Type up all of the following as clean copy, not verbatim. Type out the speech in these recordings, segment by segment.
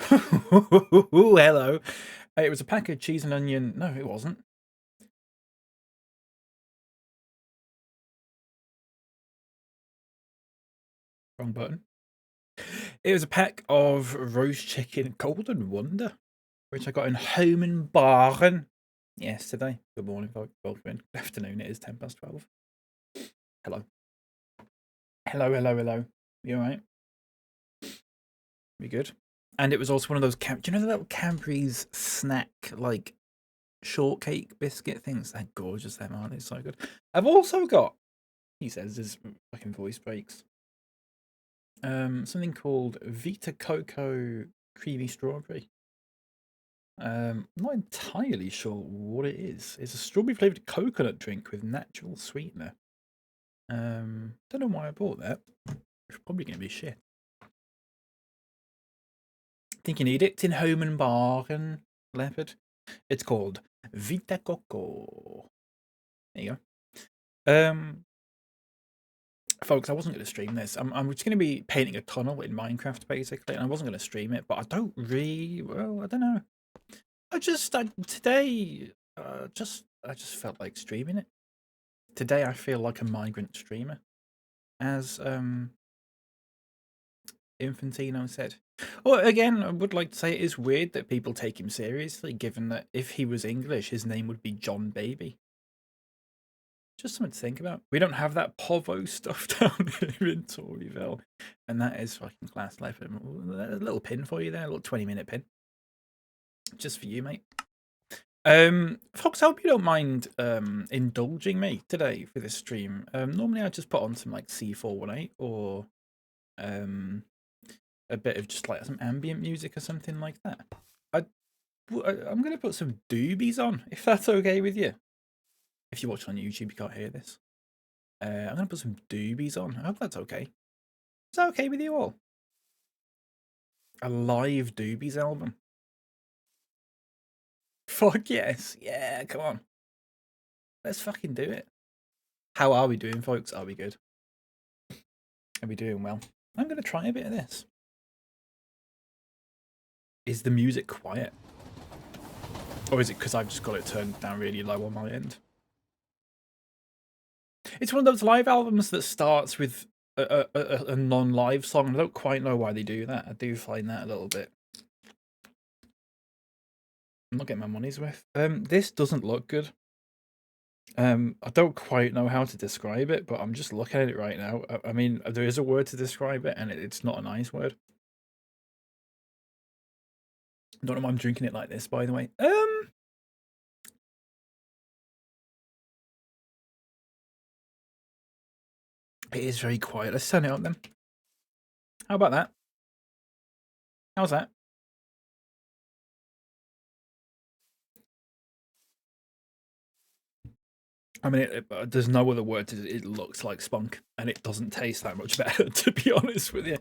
Hello. It was a pack of cheese and onion. No, it wasn't. Wrong button. It was a pack of roast chicken golden wonder, which I got in home and barn yesterday. Good morning, folks. Welcome in. Good afternoon. It is 12:10. Hello. Hello, hello, hello. You alright? You good? And it was also one of those do you know the little Cadbury's snack like shortcake biscuit things? They're gorgeous, them, aren't they? So good. I've also got, he says his fucking voice breaks. Something called Vita Coco Creamy Strawberry. I'm not entirely sure what it is. It's a strawberry flavored coconut drink with natural sweetener. Don't know why I bought that. It's probably going to be shit. Think you need it. It's in home and bargain, leopard. It's called Vita Coco. There you go. Folks, I wasn't going to stream this. I'm just going to be painting a tunnel in Minecraft, basically, and I wasn't going to stream it, but I don't really, well, I don't know. Today, I just felt like streaming it. Today, I feel like a migrant streamer, as Infantino said. Well, again, I would like to say it is weird that people take him seriously, given that if he was English, his name would be John Baby. Just something to think about. We don't have that Povo stuff down here in Toryville, and that is fucking class life. A little pin for you there, a little 20-minute pin. Just for you, mate. Folks, I hope you don't mind indulging me today for this stream. Normally I just put on some like C418 or a bit of just like some ambient music or something like that. I'm gonna put some doobies on, if that's okay with you. If you watch on YouTube, you can't hear this. I'm gonna put some doobies on. I hope that's okay. Is that okay with you all? A live doobies album. Fuck yes. Yeah, come on. Let's fucking do it. How are we doing, folks? Are we good? Are we doing well? I'm going to try a bit of this. Is the music quiet? Or is it because I've just got it turned down really low on my end? It's one of those live albums that starts with a non-live song. I don't quite know why they do that. I do find that a little bit. I'm not getting my money's worth. This doesn't look good. I don't quite know how to describe it, but I'm just looking at it right now. I mean, there is a word to describe it, and it's not a nice word. I don't know why I'm drinking it like this, by the way. It is very quiet. Let's turn it up then. How about that? How's that? I mean, there's no other word to it. Looks like spunk, and it doesn't taste that much better, to be honest with you.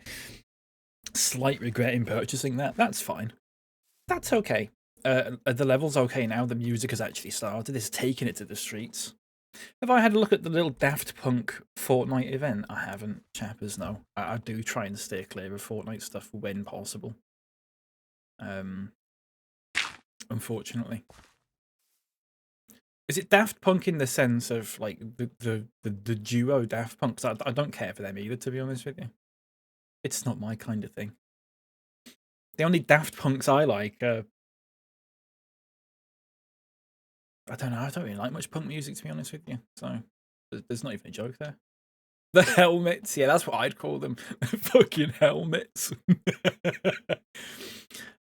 Slight regret in purchasing that. That's fine. That's okay. The level's okay now. The music has actually started. It's taking it to the streets. Have I had a look at the little Daft Punk Fortnite event? I haven't, chappers, no. I do try and steer clear of Fortnite stuff when possible. Unfortunately. Is it Daft Punk in the sense of like the duo Daft Punk? 'Cause I don't care for them either, to be honest with you. It's not my kind of thing. The only Daft Punks I like I don't know, I don't really like much punk music, to be honest with you. So there's not even a joke there. The helmets, yeah, that's what I'd call them. Fucking helmets.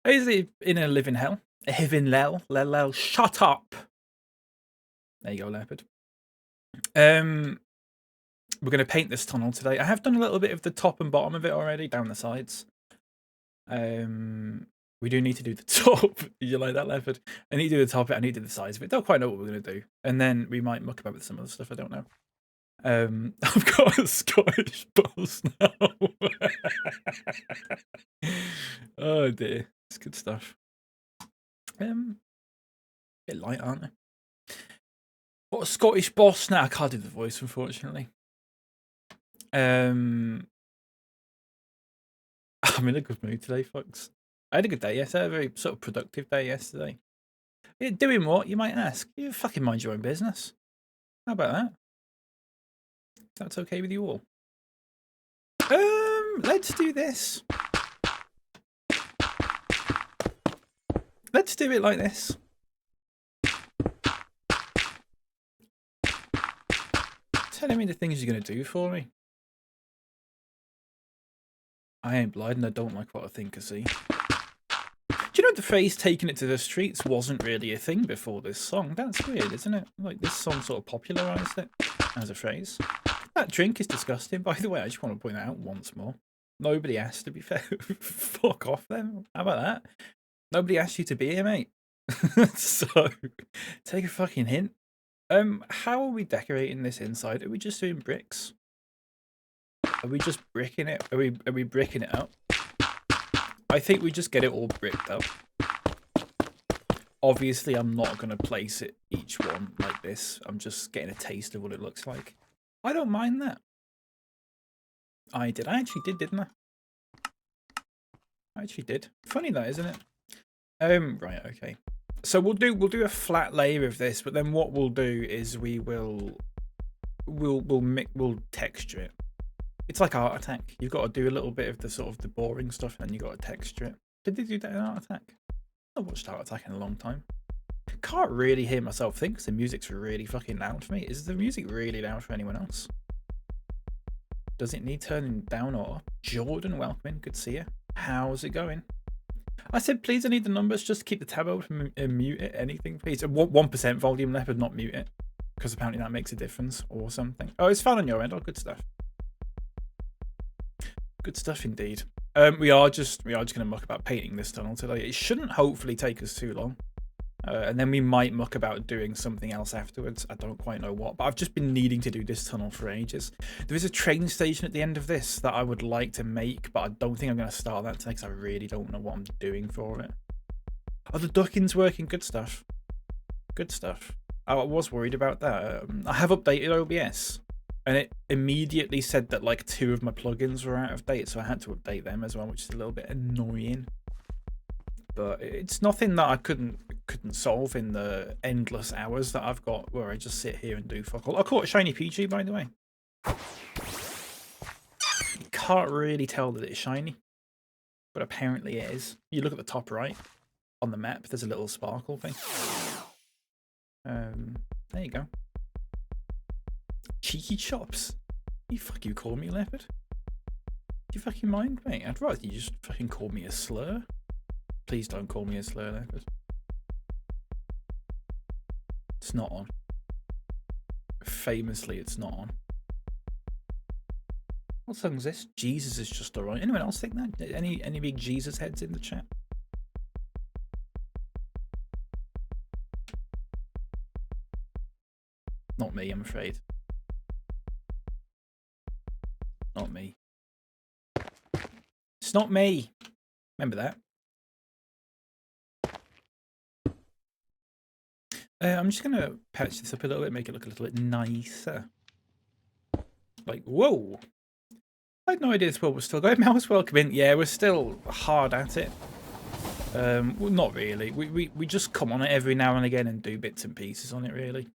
Is he in a living hell? A heaven lel, shut up. There you go, leopard. We're going to paint this tunnel today. I have done a little bit of the top and bottom of it already, down the sides. We do need to do the top. You like that, leopard? I need to do the top of it. I need to do the sides of it. Don't quite know what we're going to do. And then we might muck about with some other stuff. I don't know. I've got a Scottish boss now. Oh dear. It's good stuff. Bit light, aren't they? What a Scottish boss now. I can't do the voice, unfortunately. I'm in a good mood today, folks. I had a good day yesterday, a very sort of productive day yesterday. Doing what, you might ask? You fucking mind your own business. How about that? If that's okay with you all. Let's do this. Let's do it like this. Telling me the things you're going to do for me. I ain't blind and I don't like what I think I see. Do you know the phrase taking it to the streets wasn't really a thing before this song? That's weird, isn't it? Like, this song sort of popularised it as a phrase. That drink is disgusting, by the way. I just want to point that out once more. Nobody asked, to be fair. Fuck off then. How about that? Nobody asked you to be here, mate. So, take a fucking hint. How are we decorating this inside? Are we just doing bricks? Are we just bricking it? Are we bricking it up? I think we just get it all bricked up. Obviously, I'm not going to place it each one like this. I'm just getting a taste of what it looks like. I don't mind that. I actually did, didn't I? I actually did. Funny that, isn't it? Right, okay. So we'll do a flat layer of this, but then what we'll do is we'll texture it. It's like Art Attack. You've got to do a little bit of the sort of the boring stuff, and then you've got to texture it. Did they do that in Art Attack? I've watched Art Attack in a long time. Can't really hear myself think because the music's really fucking loud for me. Is the music really loud for anyone else? Does it need turning down or up? Jordan, welcome in. Good to see you. How's it going? I said, please, I need the numbers just to keep the tab open and mute it. Anything, please. 1% volume leopard, not mute it. Because apparently that makes a difference or something. Oh, it's fun on your end. Oh, good stuff. Good stuff indeed. We are just going to muck about painting this tunnel today. It shouldn't hopefully take us too long. And then we might muck about doing something else afterwards. I don't quite know what, but I've just been needing to do this tunnel for ages. There is a train station at the end of this that I would like to make, but I don't think I'm going to start that today because I really don't know what I'm doing for it. Oh, the ducking's working. Good stuff. Good stuff. I was worried about that. I have updated OBS, and it immediately said that like 2 of my plugins were out of date, so I had to update them as well, which is a little bit annoying. But it's nothing that I couldn't solve in the endless hours that I've got where I just sit here and do fuck all. I caught a shiny PG, by the way. You can't really tell that it's shiny, but apparently it is. You look at the top right on the map, there's a little sparkle thing. There you go. Cheeky chops. You call me leopard? Do you fucking mind, mate? I'd rather you just fucking call me a slur. Please don't call me a slur, leopard. It's not on. Famously, it's not on. What song's this? Jesus is just alright. Anyone else think that? Any big Jesus heads in the chat? Not me, I'm afraid. Not me. It's not me. Remember that. I'm just going to patch this up a little bit, make it look a little bit nicer. Like, whoa. I had no idea this world was still going. Mouse, welcome in. Yeah, we're still hard at it. Well, not really. We just come on it every now and again and do bits and pieces on it, really.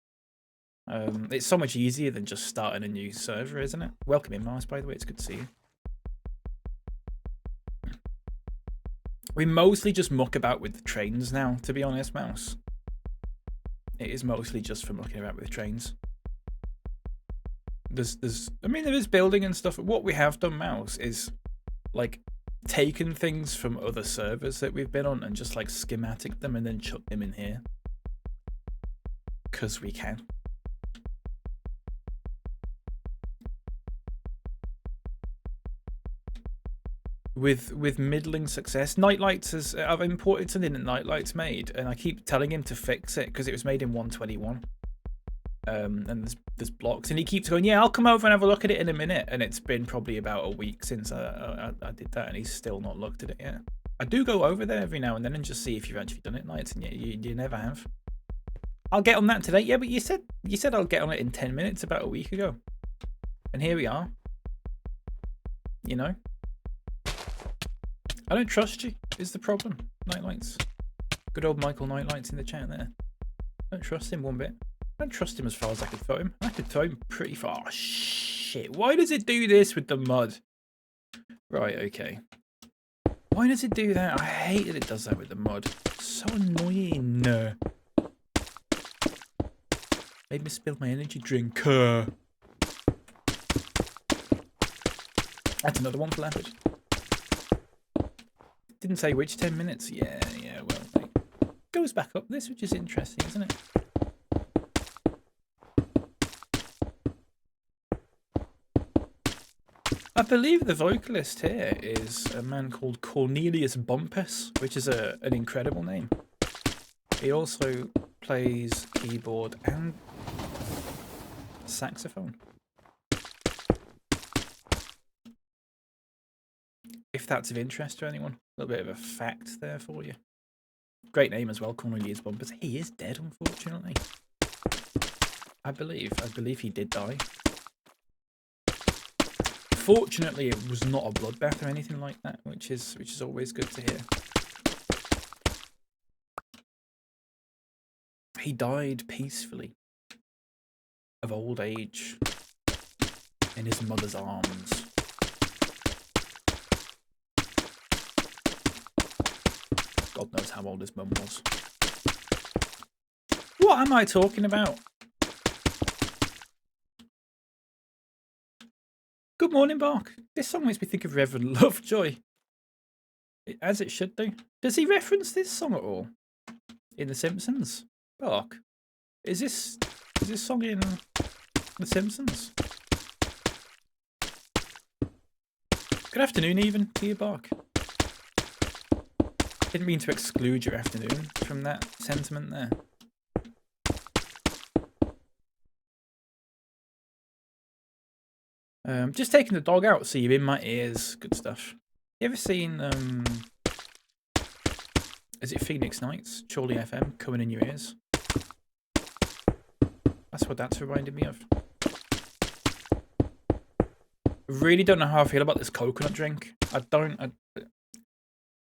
It's so much easier than just starting a new server, isn't it? Welcome in, Mouse, by the way. It's good to see you. We mostly just muck about with the trains now, to be honest, Mouse. It is mostly just for mucking about with trains. There is building and stuff. What we have done, Mouse, is like taken things from other servers that we've been on and just like schematic them and then chuck them in here. Because we can. With middling success. Nightlights I've imported something that Nightlights made, and I keep telling him to fix it because it was made in 121. And there's blocks, and he keeps going, yeah, I'll come over and have a look at it in a minute. And it's been probably about a week since I did that, and he's still not looked at it yet. I do go over there every now and then and just see if you've actually done it, Nights, and you never have. I'll get on that today. Yeah, but you said I'll get on it in 10 minutes about a week ago, and here we are. You know. I don't trust you, is the problem. Nightlights. Good old Michael Nightlights in the chat there. Don't trust him one bit. I don't trust him as far as I could throw him. I could throw him pretty far. Oh, shit. Why does it do this with the mud? Right, okay. Why does it do that? I hate that it does that with the mud. It's so annoying. Made me spill my energy drink. That's another one for Leopard. Didn't say which 10 minutes. Yeah, well, it goes back up this, which is interesting, isn't it? I believe the vocalist here is a man called Cornelius Bumpus, which is an incredible name. He also plays keyboard and saxophone. If that's of interest to anyone. A little bit of a fact there for you. Great name as well, Cornelius Bumpus. He is dead, unfortunately. I believe he did die. Fortunately, it was not a bloodbath or anything like that, which is always good to hear. He died peacefully of old age in his mother's arms. God knows how old his mum was. What am I talking about? Good morning, Bark. This song makes me think of Reverend Lovejoy. As it should do. Does he reference this song at all? In The Simpsons? Bark. Is this song in The Simpsons? Good afternoon even to you, Bark. Didn't mean to exclude your afternoon from that sentiment there. Just taking the dog out, so you're in my ears. Good stuff. You ever seen, is it Phoenix Nights? Chorley FM, coming in your ears? That's what that's reminded me of. Really don't know how I feel about this coconut drink.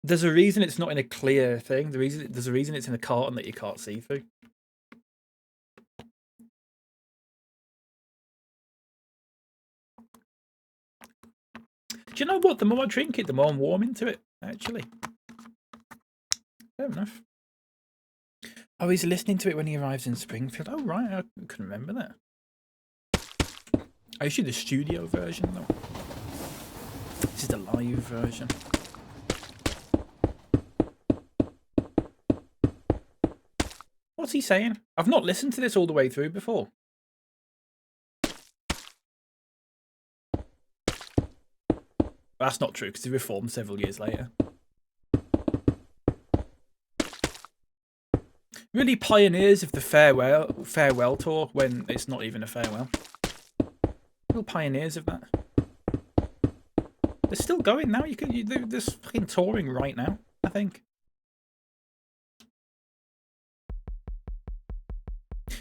There's a reason it's not in a clear thing. There's a reason it's in a carton that you can't see through. Do you know what? The more I drink it, the more I'm warming to it, actually. Fair enough. Oh, he's listening to it when he arrives in Springfield. Oh, right. I couldn't remember that. I issued the studio version, though. This is the live version. What's he saying? I've not listened to this all the way through before. That's not true, because he reformed several years later. Really pioneers of the farewell tour when it's not even a farewell. Real pioneers of that. They're still going now. They're fucking touring right now, I think.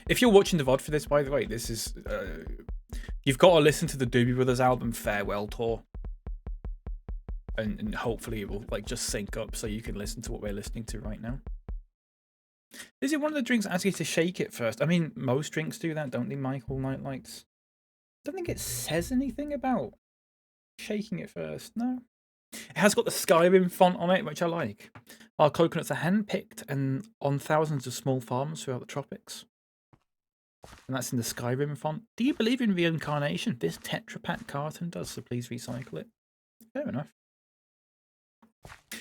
If you're watching the VOD for this, by the way, this is... you've got to listen to the Doobie Brothers album Farewell Tour. And hopefully it will just sync up so you can listen to what we're listening to right now. Is it one of the drinks asks you to shake it first? I mean, most drinks do that, don't they, Michael Nightlights? I don't think it says anything about shaking it first, no. It has got the Skyrim font on it, which I like. Our coconuts are hand-picked and on thousands of small farms throughout the tropics. And that's in the Skyrim font. Do you believe in reincarnation? This Tetra Pak carton does, so please recycle it. Fair enough.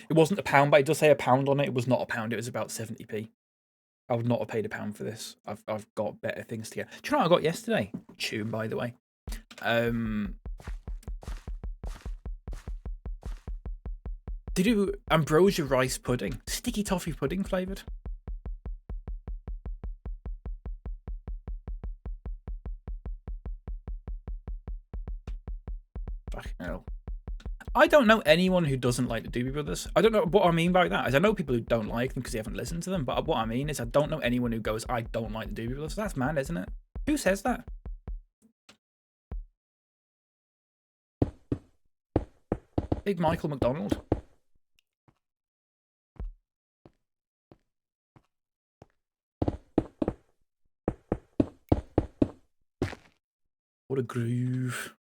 It wasn't £1, but it does say £1 on it. It was not £1. It was about 70p. I would not have paid £1 for this. I've got better things to get. Do you know what I got yesterday? Tune, by the way. They do ambrosia rice pudding, sticky toffee pudding flavoured. Fucking hell. I don't know anyone who doesn't like the Doobie Brothers. I don't know what I mean by that. Is I know people who don't like them because they haven't listened to them, but what I mean is I don't know anyone who goes, I don't like the Doobie Brothers. That's mad, isn't it? Who says that? Big Michael McDonald. What a groove.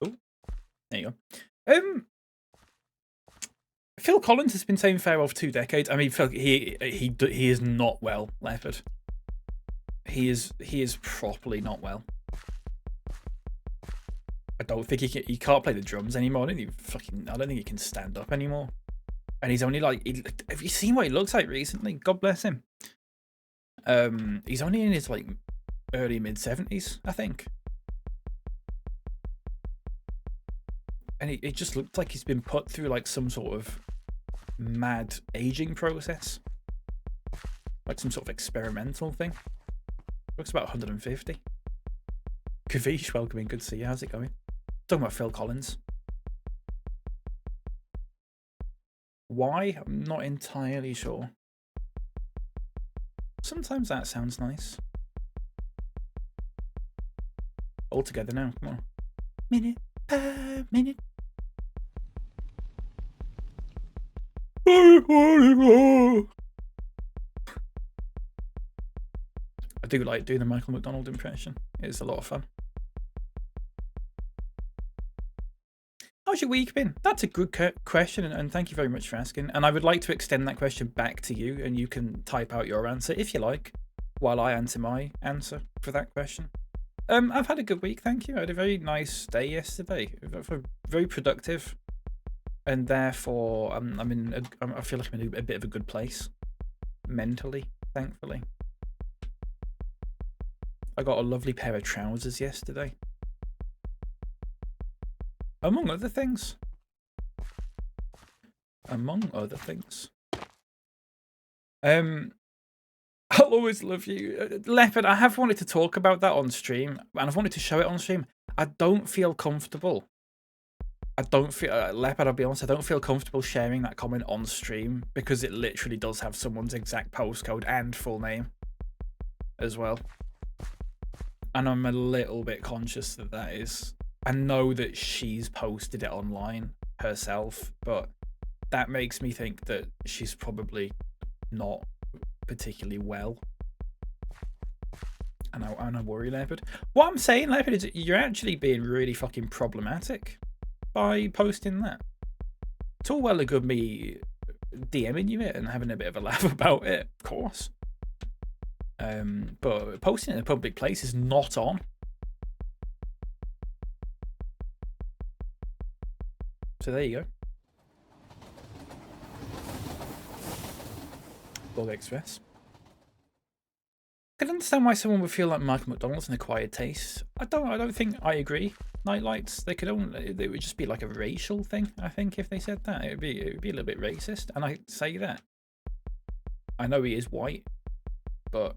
Oh, there you go. Phil Collins has been saying farewell for 2 decades. I mean, Phil, he is not well, Leopard. He is properly not well. I don't think he can't play the drums anymore. I don't think he can stand up anymore. And he's only like, have you seen what he looks like recently? God bless him. He's only in his like early mid-70s, I think. And it just looks like he's been put through like some sort of mad aging process. Like some sort of experimental thing. Looks about 150. Kavish, welcoming, good to see you. How's it going? Talking about Phil Collins. Why? I'm not entirely sure. Sometimes that sounds nice. All together now, come on. Minute per minute. I do like doing the Michael McDonald impression. It's a lot of fun. How's your week been? That's a good question, and thank you very much for asking. And I would like to extend that question back to you, and you can type out your answer if you like, while I answer my answer for that question. I've had a good week, thank you. I had a very nice day yesterday, very productive, and therefore I feel like I'm in a bit of a good place mentally, thankfully. I got a lovely pair of trousers yesterday. Among other things. I'll always love you. Leopard, I have wanted to talk about that on stream, and I've wanted to show it on stream. I don't feel comfortable. Leopard, I'll be honest, I don't feel comfortable sharing that comment on stream because it literally does have someone's exact postcode and full name as well. And I'm a little bit conscious that is... I know that she's posted it online herself, but that makes me think that she's probably not particularly well. And I worry, Leopard. What I'm saying, Leopard, is you're actually being really fucking problematic by posting that. It's all well and good me DMing you it and having a bit of a laugh about it, of course. But posting it in a public place is not on. So there you go. Bog Express. I can understand why someone would feel like Michael McDonald's an acquired taste. I don't think I agree. Nightlights, they would just be like a racial thing, I think, if they said that. It would be a little bit racist, and I say that. I know he is white, but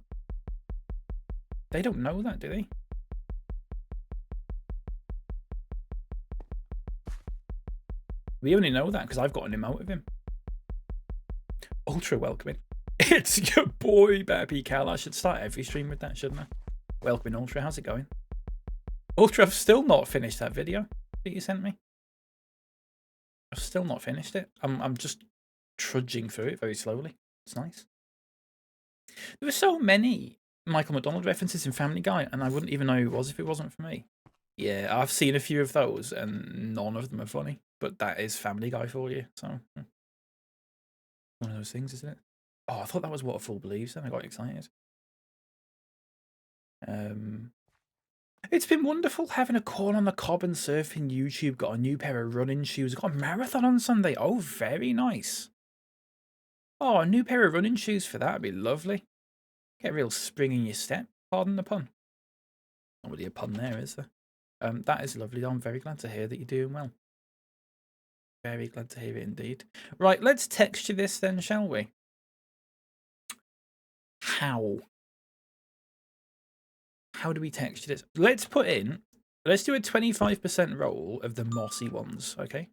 they don't know that, do they? We only know that because I've got an emote of him. Ultra welcoming. It's your boy, BapyCal. I should start every stream with that, shouldn't I? Welcoming Ultra. How's it going? Ultra, I've still not finished that video that you sent me. I've still not finished it. I'm just trudging through it very slowly. It's nice. There were so many Michael McDonald references in Family Guy, and I wouldn't even know who it was if it wasn't for me. Yeah, I've seen a few of those, and none of them are funny. But that is Family Guy for you, so one of those things, isn't it? Oh, I thought that was What a Fool Believes, and I got excited. It's been wonderful having a call on the Cobb and surfing YouTube. Got a new pair of running shoes. Got a marathon on Sunday. Oh, very nice. Oh, a new pair of running shoes for that would be lovely. Get a real spring in your step. Pardon the pun. Not really a pun there, is there? That is lovely. I'm very glad to hear that you're doing well. Very glad to hear it indeed. Right, let's texture this then, shall we? How do we texture this? Let's do a 25% roll of the mossy ones, okay?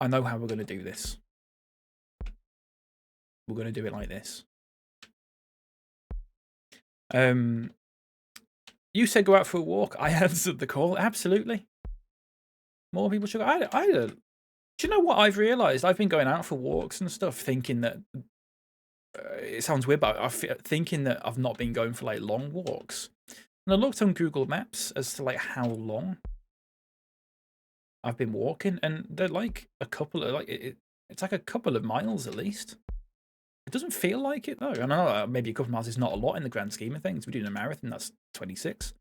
I know how we're going to do this. We're going to do it like this. You said go out for a walk. I answered the call. Absolutely. More people should go. Do you know what I've realised? I've been going out for walks and stuff thinking that it sounds weird, but thinking that I've not been going for like long walks. And I looked on Google Maps as to like how long I've been walking, and they're like a couple of it's like a couple of miles at least. It doesn't feel like it though. I know maybe a couple of miles is not a lot in the grand scheme of things. We're doing a marathon, that's 26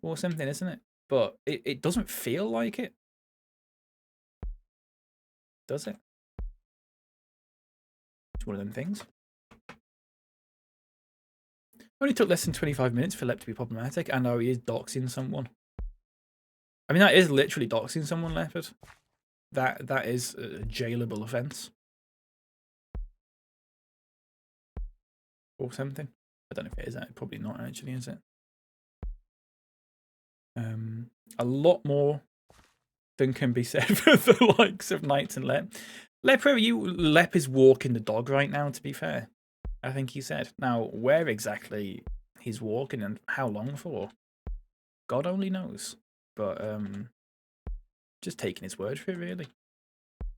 or something, isn't it? But it doesn't feel like it, does it? It's one of them things. Only took less than 25 minutes for Lep to be problematic. I know he is doxing someone. I mean, that is literally doxing someone, Leopard. That is a jailable offence. Or something. I don't know if it is that. Probably not actually, is it? A lot more than can be said for the likes of Knights and Lep. Lep is walking the dog right now, to be fair. I think he said. Now, where exactly he's walking and how long for, God only knows. But just taking his word for it, really.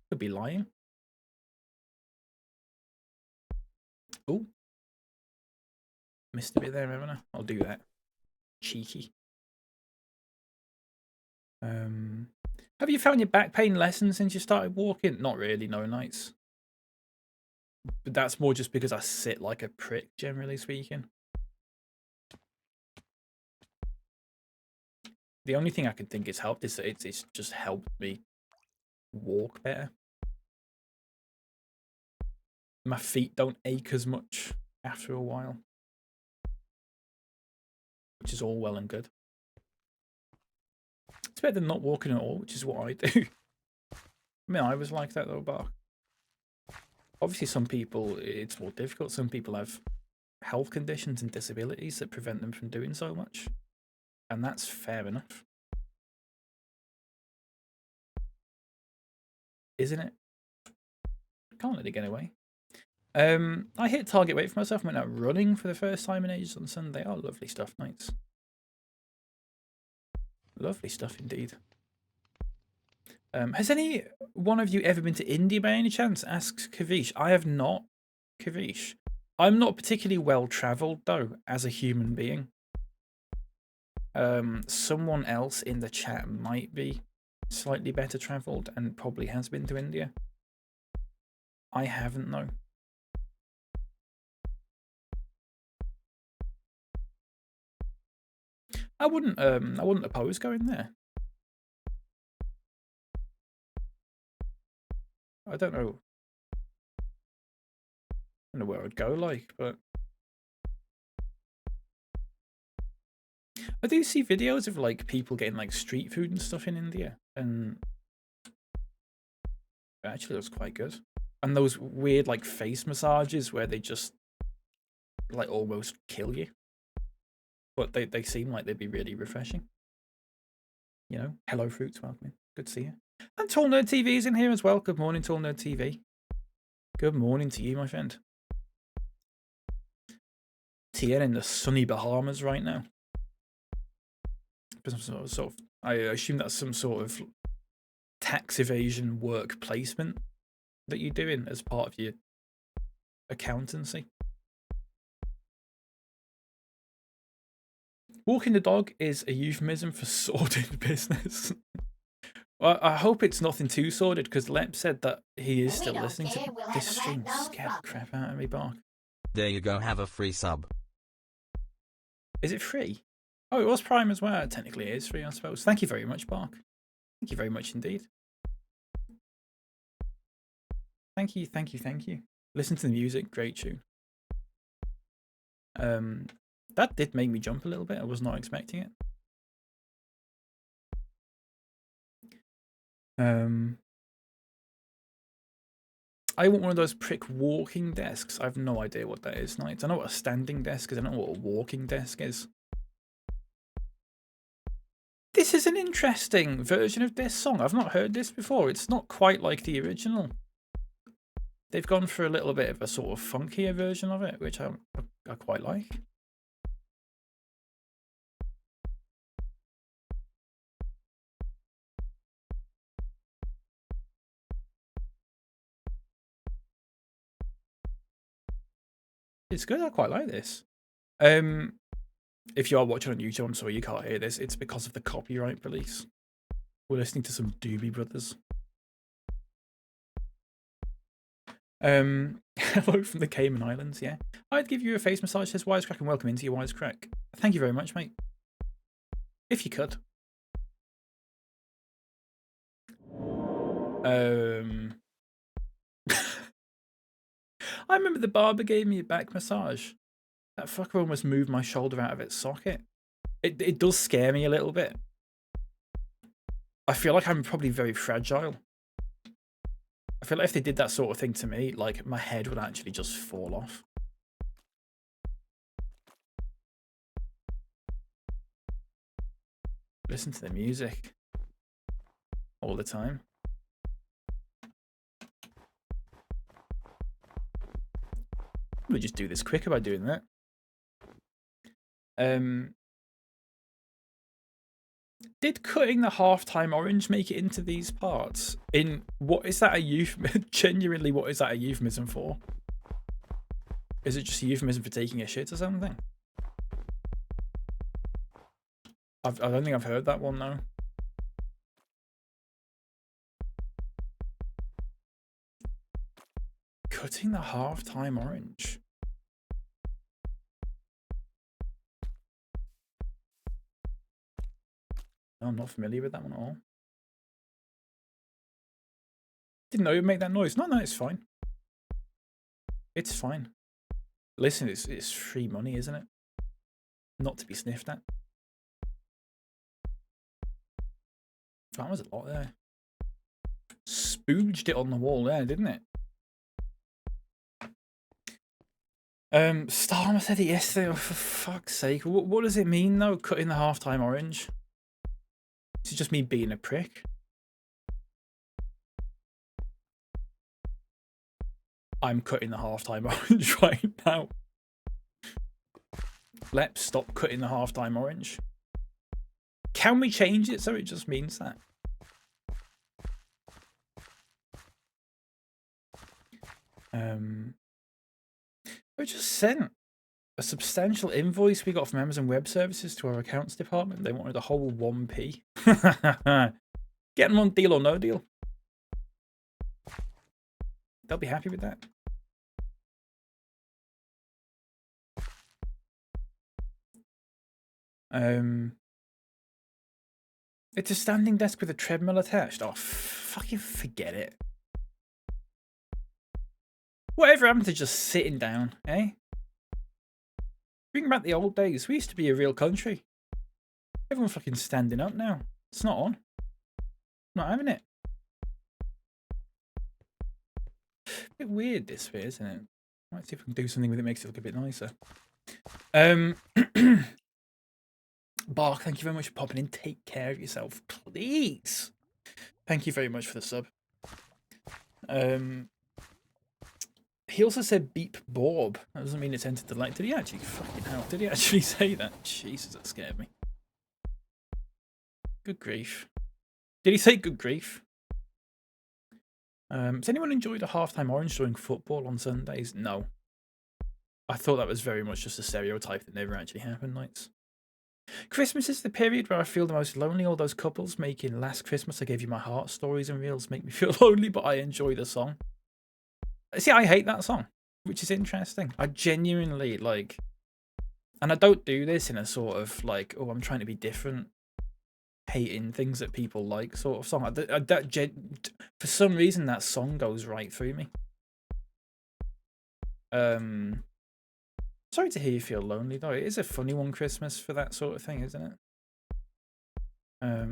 Could be lying. Oh, missed a bit there, haven't I? I'll do that. Cheeky. Have you found your back pain lessened since you started walking? Not really, no, Knights. But that's more just because I sit like a prick, generally speaking. The only thing I can think it's helped is that it's just helped me walk better. My feet don't ache as much after a while, which is all well and good. It's better than not walking at all, which is what I do. I mean, I was like that though, but obviously some people, it's more difficult. Some people have health conditions and disabilities that prevent them from doing so much. And that's fair enough. Isn't it? Can't let it get away. I hit target weight for myself and went out running for the first time in ages on Sunday. Oh, lovely stuff, Knights. Lovely stuff indeed. Has any one of you ever been to India by any chance? Asks Kavish. I have not, Kavish. I'm not particularly well travelled though, as a human being. Someone else in the chat might be slightly better travelled and probably has been to India. I haven't though. I wouldn't oppose going there. I don't know. I don't know where I'd go like, but I do see videos of like people getting like street food and stuff in India, and it actually looks quite good. And those weird like face massages where they just like almost kill you, but they seem like they'd be really refreshing. You know, hello fruits, welcome in. Good to see you. And Tall Nerd TV is in here as well. Good morning, Tall Nerd TV. Good morning to you, my friend. Tien in the sunny Bahamas right now. I assume that's some sort of tax evasion work placement that you're doing as part of your accountancy. Walking the dog is a euphemism for sordid business. Well, I hope it's nothing too sordid, because Lep said that he is still listening to this stream. Scared the crap out of me, Bark. There you go, have a free sub. Is it free? Oh, it was Prime as well. Technically it is free, I suppose. Thank you very much, Bark. Thank you very much indeed. Thank you, thank you, thank you. Listen to the music, great tune. That did make me jump a little bit. I was not expecting it. I want one of those prick walking desks. I have no idea what that is, Knights. I know what a standing desk is. I don't know what a walking desk is. This is an interesting version of this song. I've not heard this before. It's not quite like the original. They've gone for a little bit of a sort of funkier version of it, which I quite like. It's good. I quite like this. If you are watching on YouTube, I'm sorry you can't hear this. It's because of the copyright police. We're listening to some Doobie Brothers. Hello from the Cayman Islands, yeah. I'd give you a face massage, says Wisecrack, and welcome into your Wisecrack. Thank you very much, mate. If you could. I remember the barber gave me a back massage. That fucker almost moved my shoulder out of its socket. It does scare me a little bit. I feel like I'm probably very fragile. I feel like if they did that sort of thing to me, like my head would actually just fall off. Listen to the music all the time. We'll just do this quicker by doing that. Did cutting the halftime orange make it into these parts? In what is that a euphemism? Genuinely, what is that a euphemism for? Is it just a euphemism for taking a shit or something? I don't think I've heard that one though. Cutting the halftime orange. No, I'm not familiar with that one at all. Didn't know it would make that noise. No, it's fine. It's fine. Listen, it's free money, isn't it? Not to be sniffed at. That was a lot there. Spooged it on the wall there, didn't it? Starmer said it yesterday. Oh, for fuck's sake. What does it mean, though, cutting the halftime orange? Is it just me being a prick? I'm cutting the halftime orange right now. Let's stop cutting the halftime orange. Can we change it so it just means that? We just sent a substantial invoice we got from Amazon Web Services to our accounts department. They wanted a whole 1p. Getting on deal or no deal. They'll be happy with that. It's a standing desk with a treadmill attached. Oh, fucking forget it. Whatever happened to just sitting down, eh? Bring back the old days. We used to be a real country. Everyone's fucking standing up now. It's not on. Not having it. Bit weird this way, isn't it? Might see if we can do something with it, makes it look a bit nicer. Bark, thank you very much for popping in. Take care of yourself, please. Thank you very much for the sub. He also said beep Borb. That doesn't mean it's entered the like. Did he actually? Fucking hell. Did he actually say that? Jesus, that scared me. Good grief. Did he say good grief? Has anyone enjoyed a halftime orange during football on Sundays? No. I thought that was very much just a stereotype that never actually happened, nights. Christmas is the period where I feel the most lonely. All those couples making Last Christmas I Gave You My Heart stories and reels make me feel lonely, but I enjoy the song. See, I hate that song, which is interesting. I genuinely, like... And I don't do this in a sort of, like, oh, I'm trying to be different, hating things that people like sort of song. For some reason, that song goes right through me. Sorry to hear you feel lonely, though. It is a funny one, Christmas, for that sort of thing, isn't it? I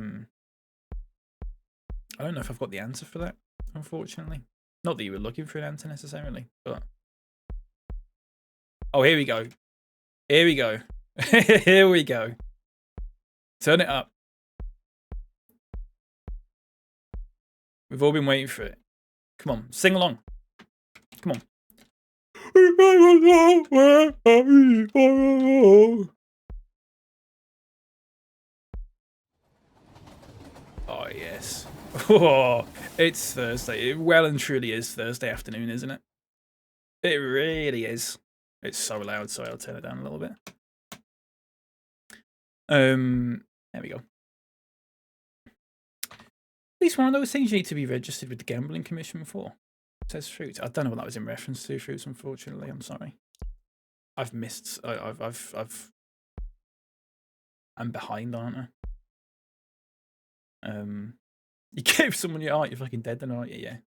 don't know if I've got the answer for that, unfortunately. Not that you were looking for an answer necessarily, but... Oh, here we go. Here we go. Here we go. Turn it up. We've all been waiting for it. Come on, sing along. Come on. Oh, yes. Oh, it's Thursday. It well and truly is Thursday afternoon, isn't it? It really is. It's so loud, so I'll turn it down a little bit. There we go. At least one of those things you need to be registered with the Gambling Commission for. It says fruits. I don't know what that was in reference to, fruits, unfortunately. I'm sorry. I've missed. I'm behind, aren't I? You gave someone your art, you're fucking dead then, aren't you? Yeah.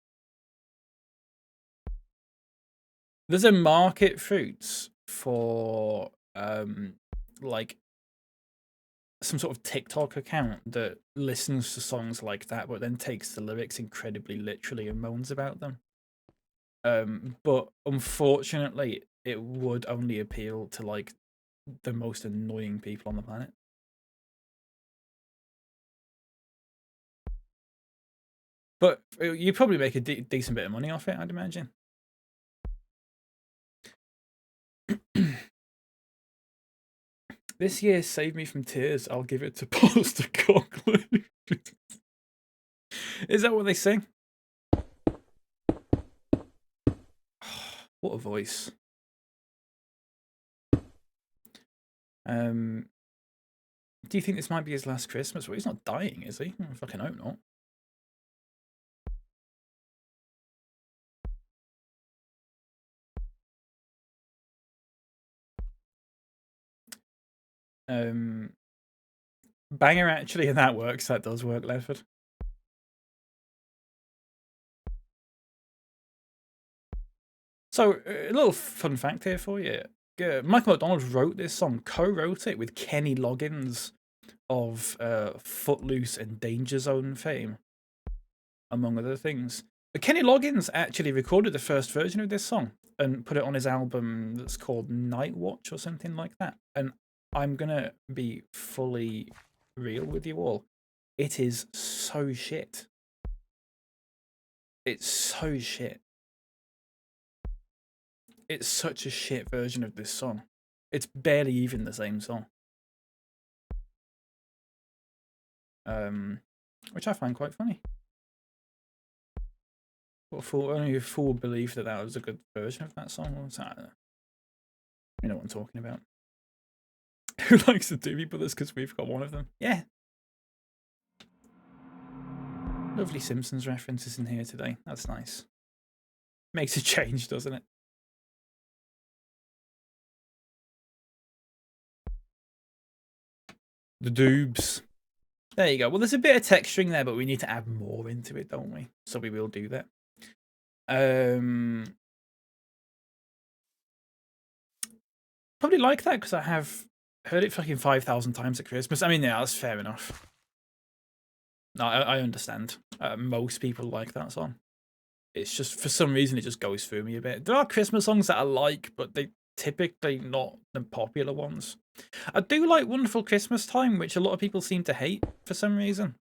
There's a market fruits for like some sort of TikTok account that listens to songs like that, but then takes the lyrics incredibly literally and moans about them. But unfortunately, it would only appeal to like the most annoying people on the planet. But you probably make a decent bit of money off it, I'd imagine. This year saved me from tears. I'll give it to Poster Cockle. Is that what they sing? What a voice. Do you think this might be his last Christmas? Well, he's not dying, is he? I fucking hope not. Banger actually, and that works. That does work, Ledford. So, a little fun fact here for you. Michael McDonald wrote this song, co-wrote it with Kenny Loggins of Footloose and Danger Zone fame, among other things. But Kenny Loggins actually recorded the first version of this song and put it on his album that's called Night Watch or something like that. And I'm going to be fully real with you all. It is so shit. It's so shit. It's such a shit version of this song. It's barely even the same song. Which I find quite funny. Only a fool believed that that was a good version of that song. What's that? You know what I'm talking about. Who likes the Doobie Brothers? Because we've got one of them. Yeah. Lovely Simpsons references in here today. That's nice. Makes a change, doesn't it? The Doobs. There you go. Well, there's a bit of texturing there, but we need to add more into it, don't we? So we will do that. Probably like that because I have heard it fucking 5,000 times at Christmas. I mean, yeah, that's fair enough. No, I understand. Most people like that song. It's just, for some reason, it just goes through me a bit. There are Christmas songs that I like, but they typically not the popular ones. I do like Wonderful Christmas Time, which a lot of people seem to hate for some reason.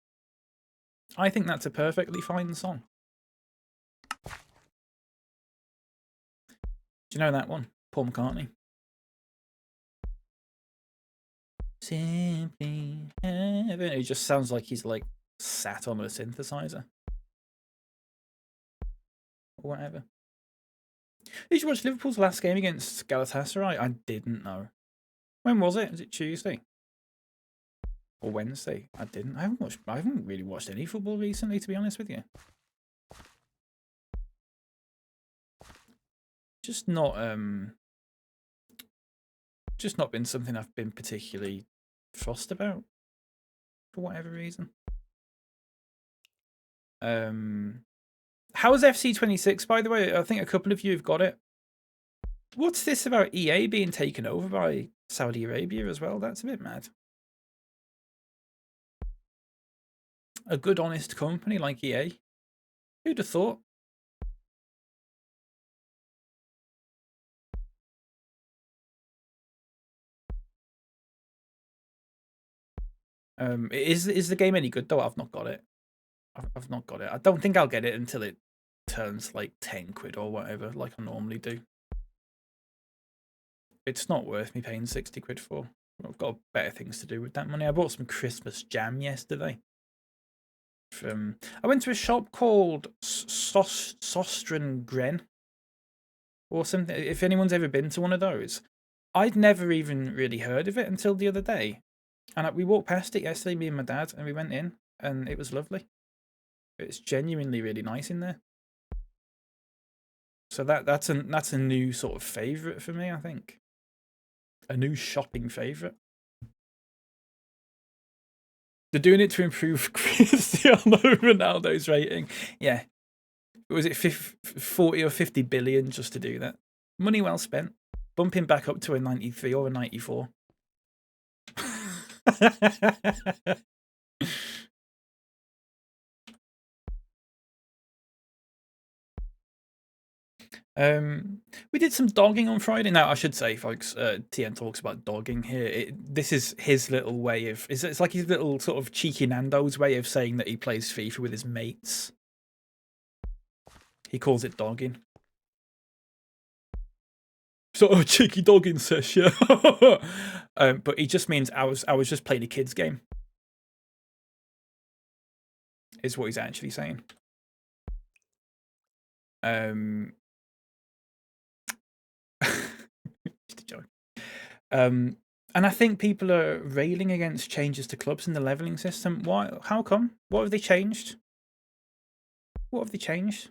I think that's a perfectly fine song. Do you know that one? Paul McCartney. Simply heaven. It just sounds like he's like sat on a synthesizer. Or whatever. Did you watch Liverpool's last game against Galatasaray? I didn't know. When was it? Was it Tuesday? Or Wednesday? I didn't. I haven't really watched any football recently, to be honest with you. Just not been something I've been particularly fussed about for whatever reason. How is FC26, by the way? I think a couple of you have got it. What's this about EA being taken over by Saudi Arabia as well? That's a bit mad. A good, honest company like EA. Who'd have thought? Is the game any good though? I've not got it. I've not got it. I don't think I'll get it until it turns like 10 quid or whatever, like I normally do. It's not worth me paying 60 quid for. I've got better things to do with that money. I bought some Christmas jam yesterday. I went to a shop called Sostren Gren. or something. If anyone's ever been to one of those, I'd never even really heard of it until the other day. And we walked past it yesterday, me and my dad, and we went in, and it was lovely. It's genuinely really nice in there. So that's a new sort of favourite for me, I think. A new shopping favourite. They're doing it to improve Cristiano Ronaldo's rating. Yeah. Was it 40 or 50 billion just to do that? Money well spent. Bumping back up to a 93 or a 94. We did some dogging on Friday. Now, I should say, folks, TN talks about dogging here. This is his little way of... It's like his little sort of cheeky Nando's way of saying that he plays FIFA with his mates. He calls it dogging. Sort of cheeky dogging session. But he just means I was just playing a kid's game. Is what he's actually saying. Just a joke. And I think people are railing against changes to clubs in the leveling system. Why? How come? What have they changed? What have they changed?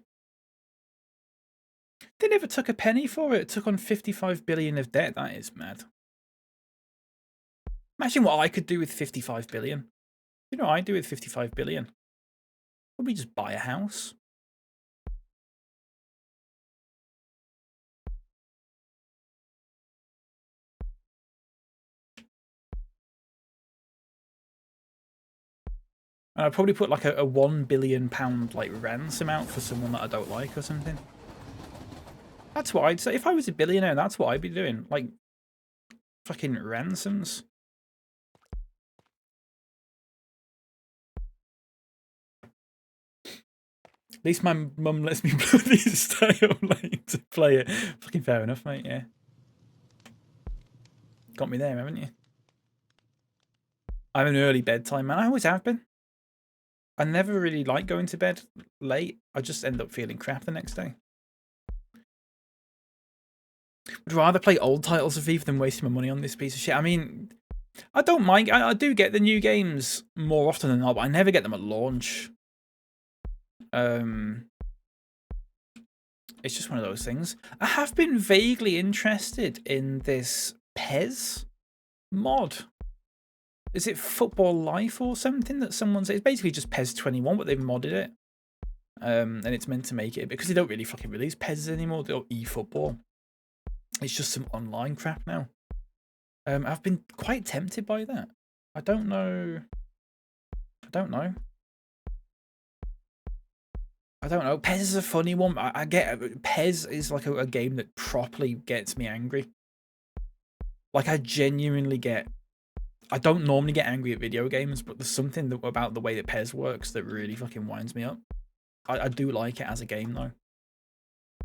They never took a penny for it. It took on 55 billion of debt. That is mad. Imagine what I could do with 55 billion. You know what I do with 55 billion? Probably just buy a house. And I'd probably put like a £1 billion like ransom out for someone that I don't like or something. That's what I'd say. If I was a billionaire, that's what I'd be doing. Like, fucking ransoms. At least my mum lets me bloody stay up late to play it. Fucking fair enough, mate, yeah. Got me there, haven't you? I'm an early bedtime man. I always have been. I never really like going to bed late. I just end up feeling crap the next day. Would rather play old titles of FIFA than wasting my money on this piece of shit. I mean, I don't mind. I do get the new games more often than not, but I never get them at launch. It's just one of those things. I have been vaguely interested in this PES mod. Is it Football Life or something that someone said? It's basically just PES 21, but they've modded it. And it's meant to make it, because they don't really fucking release PES anymore, or eFootball. It's just some online crap now. I've been quite tempted by that. I don't know. PES is a funny one. I get it. PES is like a game that properly gets me angry. Like, I genuinely get... I don't normally get angry at video games, but there's something about the way that PES works that really fucking winds me up. I do like it as a game, though.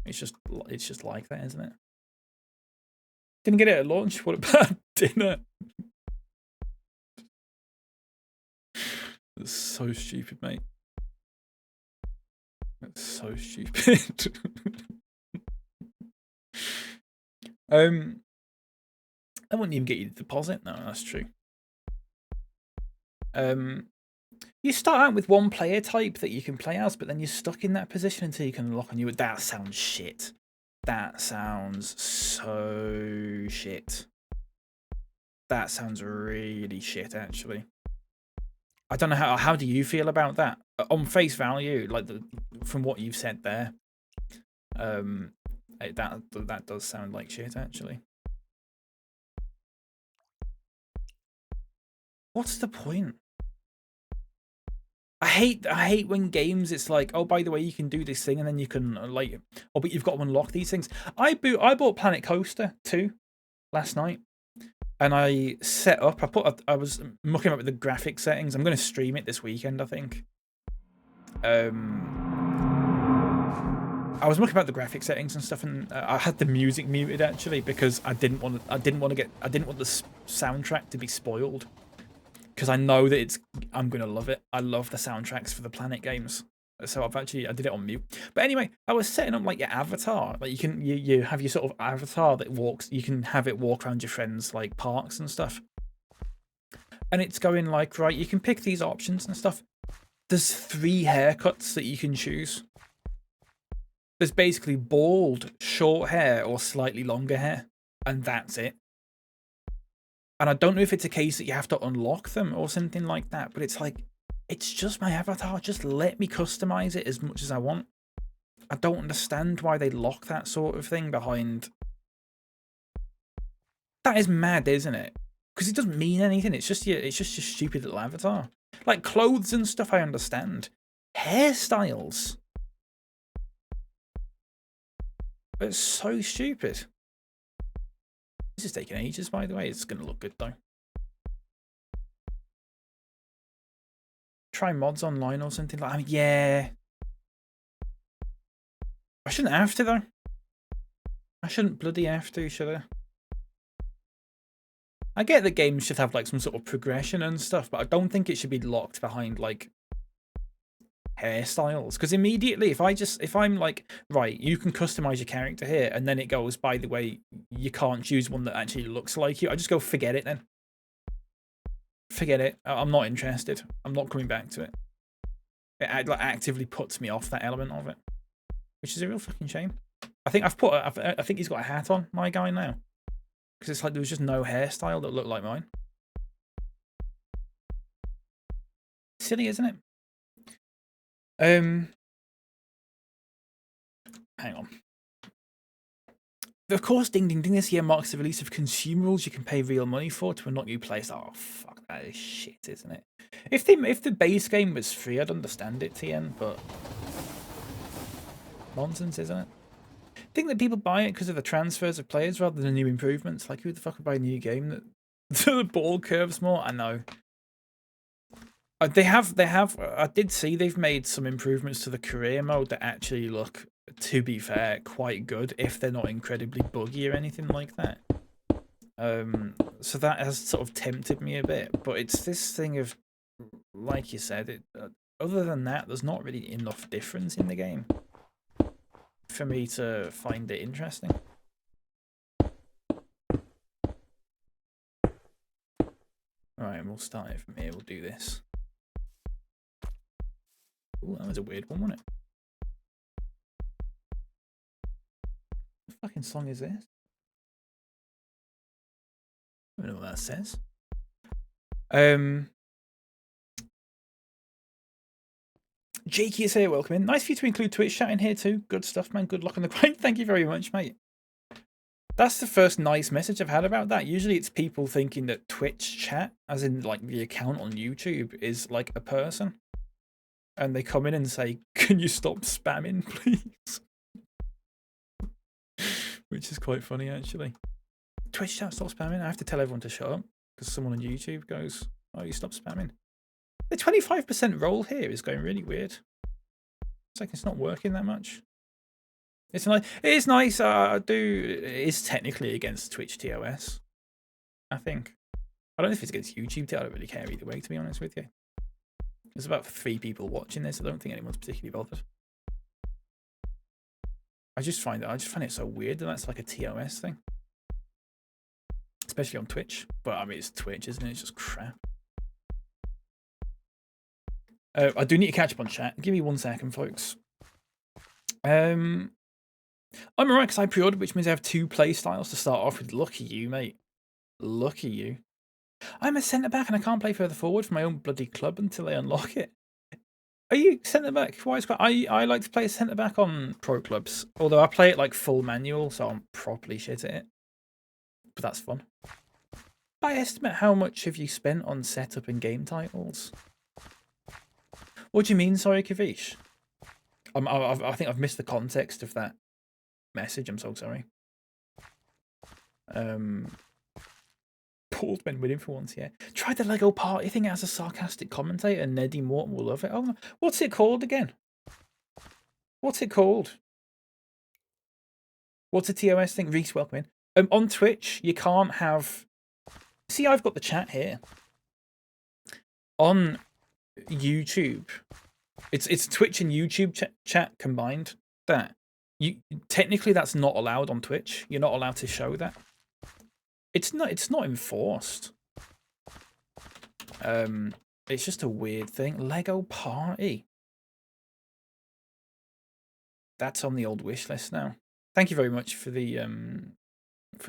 It's just like that, isn't it? Didn't get it at launch. What about dinner? That's so stupid, mate. That's so stupid. I wouldn't even get you the deposit. No, that's true. You start out with one player type that you can play as, but then you're stuck in that position until you can unlock a new. That sounds shit. That sounds so shit. That sounds really shit, actually. I don't know how do you feel about that? On face value, like from what you've said there, that does sound like shit, actually. What's the point? I hate when games it's like, oh, by the way, you can do this thing and then you can like, oh, but you've got to unlock these things. I bought Planet Coaster 2 last night, and I set up. I was mucking up with the graphic settings. I'm going to stream it this weekend, I think. I was mucking about the graphic settings and stuff, and I had the music muted actually because I didn't want the soundtrack to be spoiled. Because I know that I'm going to love it. I love the soundtracks for the Planet games. So I did it on mute. But anyway, I was setting up like your avatar. Like you have your sort of avatar that walks. You can have it walk around your friends' like parks and stuff. And it's going like, right, you can pick these options and stuff. There's 3 haircuts that you can choose. There's basically bald, short hair, or slightly longer hair, and that's it. And I don't know if it's a case that you have to unlock them or something like that, but it's like, it's just my avatar. Just let me customize it as much as I want. I don't understand why they lock that sort of thing behind. That is mad, isn't it? Because it doesn't mean anything. It's just your stupid little avatar. Like clothes and stuff, I understand. Hairstyles. It's so stupid. This is taking ages, by the way. It's going to look good, though. Try mods online or something like that. Yeah. I shouldn't have to, though. I shouldn't bloody have to, should I? I get that games should have like some sort of progression and stuff, but I don't think it should be locked behind like hairstyles. Because immediately, if I'm like, right, you can customize your character here, and then it goes, by the way, you can't choose one that actually looks like you. I just go, forget it then. Forget it. I'm not interested. I'm not coming back to it. It like actively puts me off that element of it, which is a real fucking shame. I think I think he's got a hat on, my guy now. Because it's like there was just no hairstyle that looked like mine. Silly, isn't it? Hang on. Of course, ding ding ding, this year marks the release of consumables you can pay real money for to unlock new players. Oh fuck, that is shit, isn't it? If the base game was free, I'd understand it, TN, but nonsense, isn't it? I think that people buy it because of the transfers of players rather than new improvements. Like, who the fuck would buy a new game that the ball curves more? I know. They have. I did see they've made some improvements to the career mode that actually look, to be fair, quite good if they're not incredibly buggy or anything like that. So that has sort of tempted me a bit, but it's this thing of, like you said, other than that, there's not really enough difference in the game for me to find it interesting. Alright, we'll start it from here. We'll do this. Ooh, that was a weird one, wasn't it? What fucking song is this? I don't know what that says. Jakey is here, welcome in. Nice for you to include Twitch chat in here too. Good stuff, man. Good luck on the grind. Thank you very much, mate. That's the first nice message I've had about that. Usually it's people thinking that Twitch chat, as in like the account on YouTube, is like a person. And they come in and say, can you stop spamming, please? Which is quite funny, actually. Twitch chat, stop spamming. I have to tell everyone to shut up because someone on YouTube goes, oh, you stop spamming. The 25% roll here is going really weird. It's like it's not working that much. It's nice. It is nice. It is technically against Twitch TOS, I think. I don't know if it's against YouTube. I don't really care either way, to be honest with you. There's about 3 people watching this. I don't think anyone's particularly bothered. I just find it so weird that that's like a TOS thing, especially on Twitch. But I mean, it's Twitch, isn't it? It's just crap. I do need to catch up on chat. Give me 1 second, folks. I'm alright because I pre-ordered, which means I have 2 play styles to start off with. Lucky you, mate. Lucky you. I'm a centre back and I can't play further forward for my own bloody club until I unlock it. Are you centre back? I like to play centre back on pro clubs, although I play it like full manual, so I'm properly shit at it. But that's fun. By estimate, how much have you spent on setup and game titles? What do you mean, sorry, Kavish? I think I've missed the context of that message. I'm so sorry. Paul's been winning for once, yeah. Try the Lego party thing as a sarcastic commentator, and Neddy Morton will love it. Oh, what's it called again? What's it called? What's a TOS thing? Reese, welcome in. On Twitch, you can't have... See, I've got the chat here. On YouTube, It's Twitch and YouTube chat combined. That you technically that's not allowed on Twitch. You're not allowed to show that. It's not enforced. It's just a weird thing. Lego Party. That's on the old wish list now. Thank you very much for the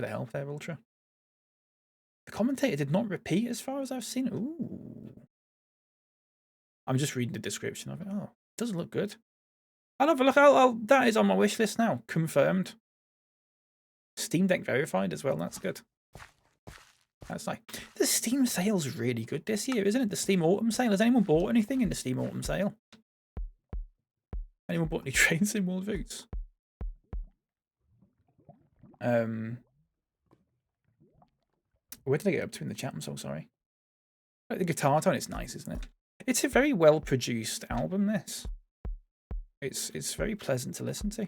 help there, Ultra. The commentator did not repeat as far as I've seen. Ooh. I'm just reading the description of it. Oh, it does look good. I'll have a look. That is on my wish list now. Confirmed. Steam Deck verified as well. That's good. That's nice. The Steam sale's really good this year, isn't it? The Steam Autumn sale. Has anyone bought anything in the Steam Autumn sale? Anyone bought any Train Sim World Roots? Where did I get up to in the chat? I'm so sorry. Like the guitar tone, it's nice, isn't it? It's a very well produced album, this. It's very pleasant to listen to.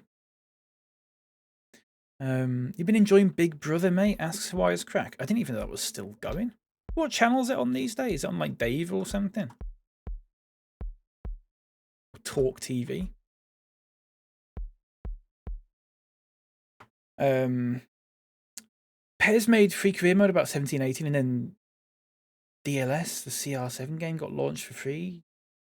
You've been enjoying Big Brother, mate? Asks Wise Crack. I didn't even know that was still going. What channel is it on these days? Is it on like Dave or something? Talk TV. Pez made free career mode about 17-18, and then DLS, the CR7 game, got launched for free,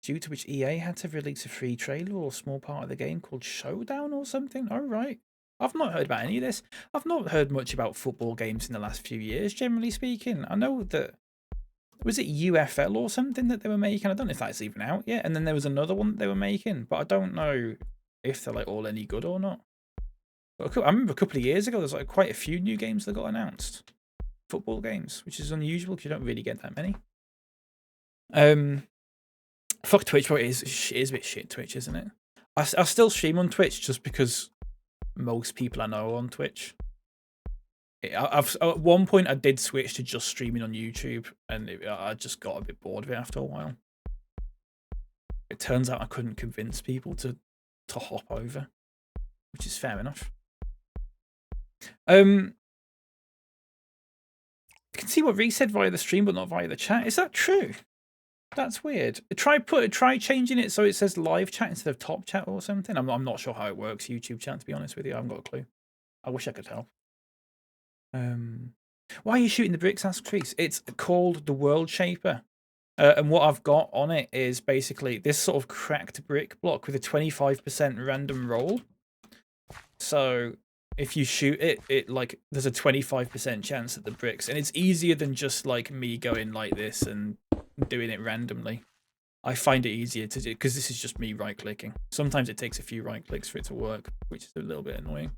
due to which EA had to release a free trailer or a small part of the game called Showdown or something. All right. I've not heard about any of this. I've not heard much about football games in the last few years, generally speaking. I know that, was it UFL or something that they were making? I don't know if that's even out yet. And then there was another one that they were making, but I don't know if they're like all any good or not. I remember a couple of years ago, there's like quite a few new games that got announced. Football games, which is unusual because you don't really get that many. Fuck Twitch, bro. It is a bit shit, Twitch, isn't it? I still stream on Twitch just because most people I know are on Twitch. At one point, I did switch to just streaming on YouTube, and I just got a bit bored of it after a while. It turns out I couldn't convince people to hop over, which is fair enough. You can see what Reese said via the stream, but not via the chat. Is that true? That's weird. Try changing it so it says live chat instead of top chat or something. I'm not sure how it works, YouTube chat, to be honest with you. I haven't got a clue. I wish I could help. Why are you shooting the bricks? Asks Reese. It's called the World Shaper. And what I've got on it is basically this sort of cracked brick block with a 25% random roll. So if you shoot it like there's a 25% chance at the bricks, and it's easier than just like me going like this and doing it randomly. I find it easier to do because this is just me right clicking. Sometimes it takes a few right clicks for it to work, which is a little bit annoying.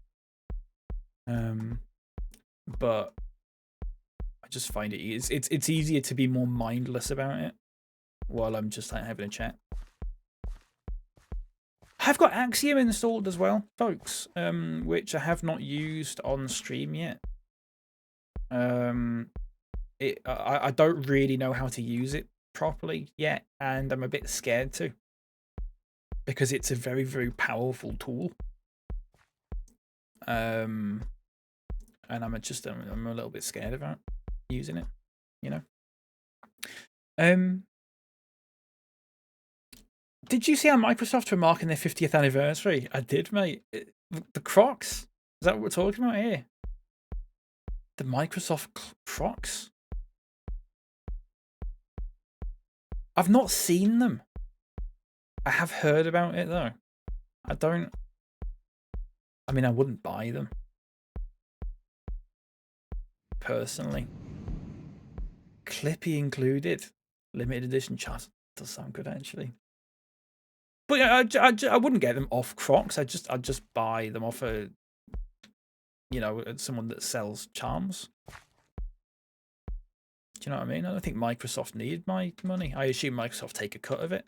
But I just find it's easier to be more mindless about it while I'm just like having a chat. I've got Axiom installed as well, folks, which I have not used on stream yet. I don't really know how to use it properly yet, and I'm a bit scared to, because it's a very, very powerful tool. And I'm a little bit scared about using it, you know. Did you see how Microsoft were marking their 50th anniversary? I did, mate. The Crocs? Is that what we're talking about here? The Microsoft Crocs? I've not seen them. I have heard about it, though. I mean, I wouldn't buy them. Personally. Clippy included. Limited edition chat. Does sound good, actually. But I wouldn't get them off Crocs. I'd just buy them off a, you know, someone that sells charms. Do you know what I mean? I don't think Microsoft needed my money. I assume Microsoft take a cut of it.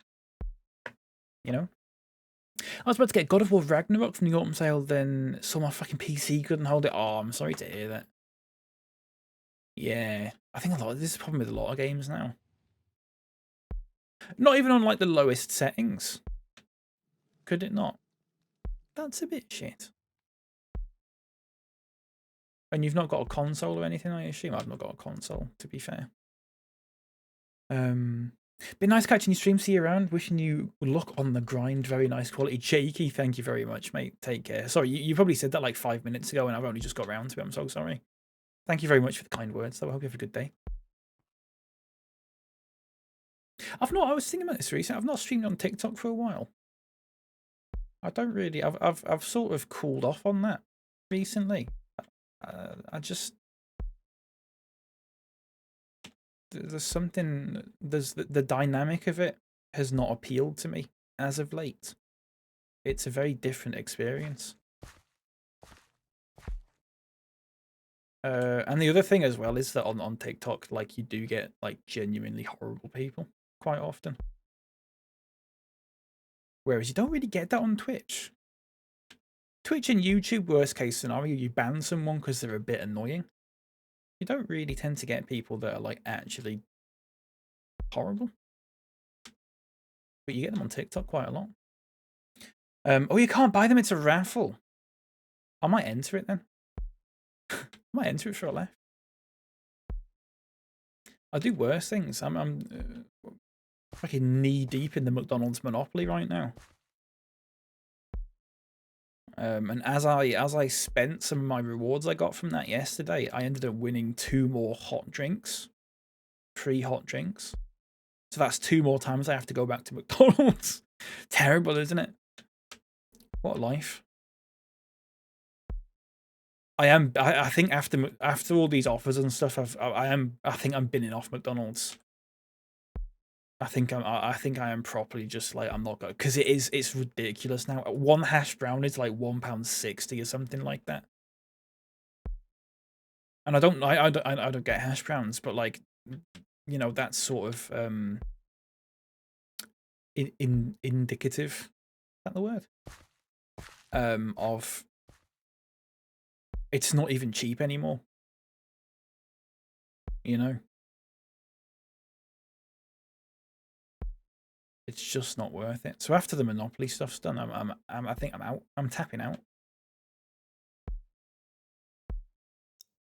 You know? I was about to get God of War Ragnarok from the autumn sale, then saw my fucking PC couldn't hold it. Oh, I'm sorry to hear that. Yeah. I think this is a problem with a lot of games now. Not even on like the lowest settings. Could it not? That's a bit shit. And you've not got a console or anything, I assume? I've not got a console, to be fair. Been nice catching you stream. See you around. Wishing you luck on the grind. Very nice quality. Jakey, thank you very much, mate. Take care. Sorry, you probably said that like 5 minutes ago and I've only just got around to it. I'm so sorry. Thank you very much for the kind words, though. I hope you have a good day. I was thinking about this recently. I've not streamed on TikTok for a while. I don't really. I've sort of cooled off on that recently. I just there's something the dynamic of it has not appealed to me as of late. It's a very different experience. And the other thing as well is that on TikTok, like you do get like genuinely horrible people quite often. Whereas you don't really get that on Twitch. Twitch and YouTube, worst case scenario, you ban someone because they're a bit annoying. You don't really tend to get people that are like actually horrible. But you get them on TikTok quite a lot. Oh, you can't buy them, it's a raffle. I might enter it then. I might enter it for a laugh. I do worse things. I'm fucking knee deep in the McDonald's monopoly right now. And as I spent some of my rewards I got from that yesterday, I ended up winning 2 more hot drinks, free hot drinks. So that's 2 more times I have to go back to McDonald's. Terrible, isn't it? What a life. I think after all these offers and stuff, I think I'm binning off McDonald's. I think I am properly just like I'm not going because it's ridiculous now. One hash brown is like £1.60 or something like that. And I don't get hash browns, but like you know that's sort of indicative. Is that the word? Of it's not even cheap anymore. You know. It's just not worth it. So after the Monopoly stuff's done, I think I'm out. I'm tapping out.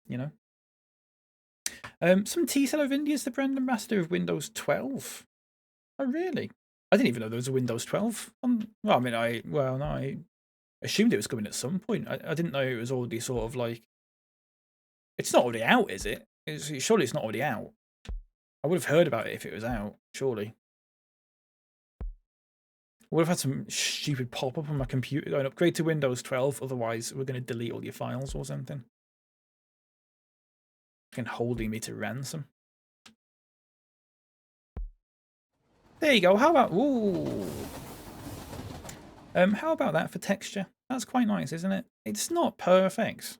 You know. Some T-Cell of India is the brand ambassador of Windows 12. Oh really? I didn't even know there was a Windows 12 on. Well, I mean, I assumed it was coming at some point. I didn't know it was already sort of like. It's not already out, is it? Surely it's not already out. I would have heard about it if it was out. Surely. I would have had some stupid pop-up on my computer going upgrade to Windows 12, otherwise we're going to delete all your files or something. And holding me to ransom. There you go. How about how about that for texture? That's quite nice, isn't it? It's not perfect.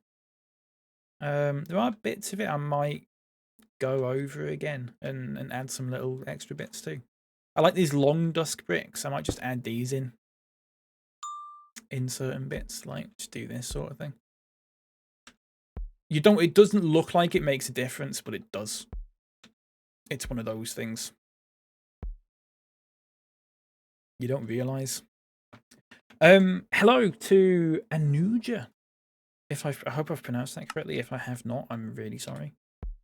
There are bits of it I might go over again and add some little extra bits too. I like these long dusk bricks. I might just add these in certain bits, like just do this sort of thing. It doesn't look like it makes a difference, but it does. It's one of those things. You don't realize. Hello to Anuja. I hope I've pronounced that correctly. If I have not, I'm really sorry.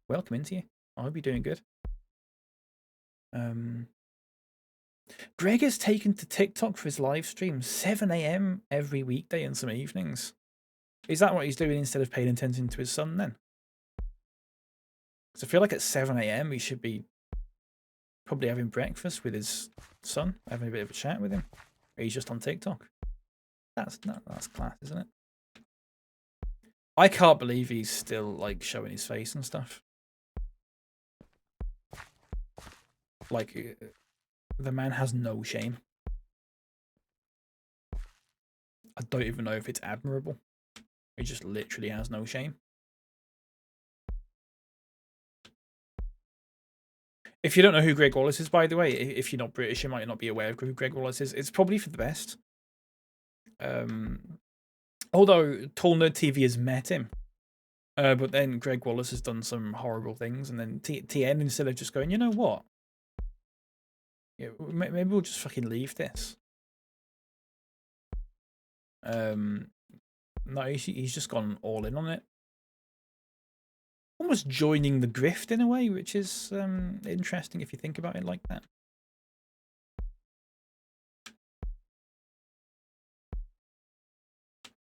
Welcome into you. I hope you're doing good. Greg has taken to TikTok for his live stream, 7 AM every weekday and some evenings. Is that what he's doing instead of paying attention to his son then? Because I feel like at 7 AM he should be probably having breakfast with his son, having a bit of a chat with him. Or he's just on TikTok. That's class, isn't it? I can't believe he's still like showing his face and stuff. Like the man has no shame. I don't even know if it's admirable. He just literally has no shame. If you don't know who Greg Wallace is, by the way, if you're not British, you might not be aware of who Greg Wallace is. It's probably for the best. Although Tall Nerd TV has met him. But then Greg Wallace has done some horrible things, and then TN, instead of just going, you know what? Yeah, maybe we'll just fucking leave this. No, he's just gone all in on it. Almost joining the grift in a way, which is interesting if you think about it like that.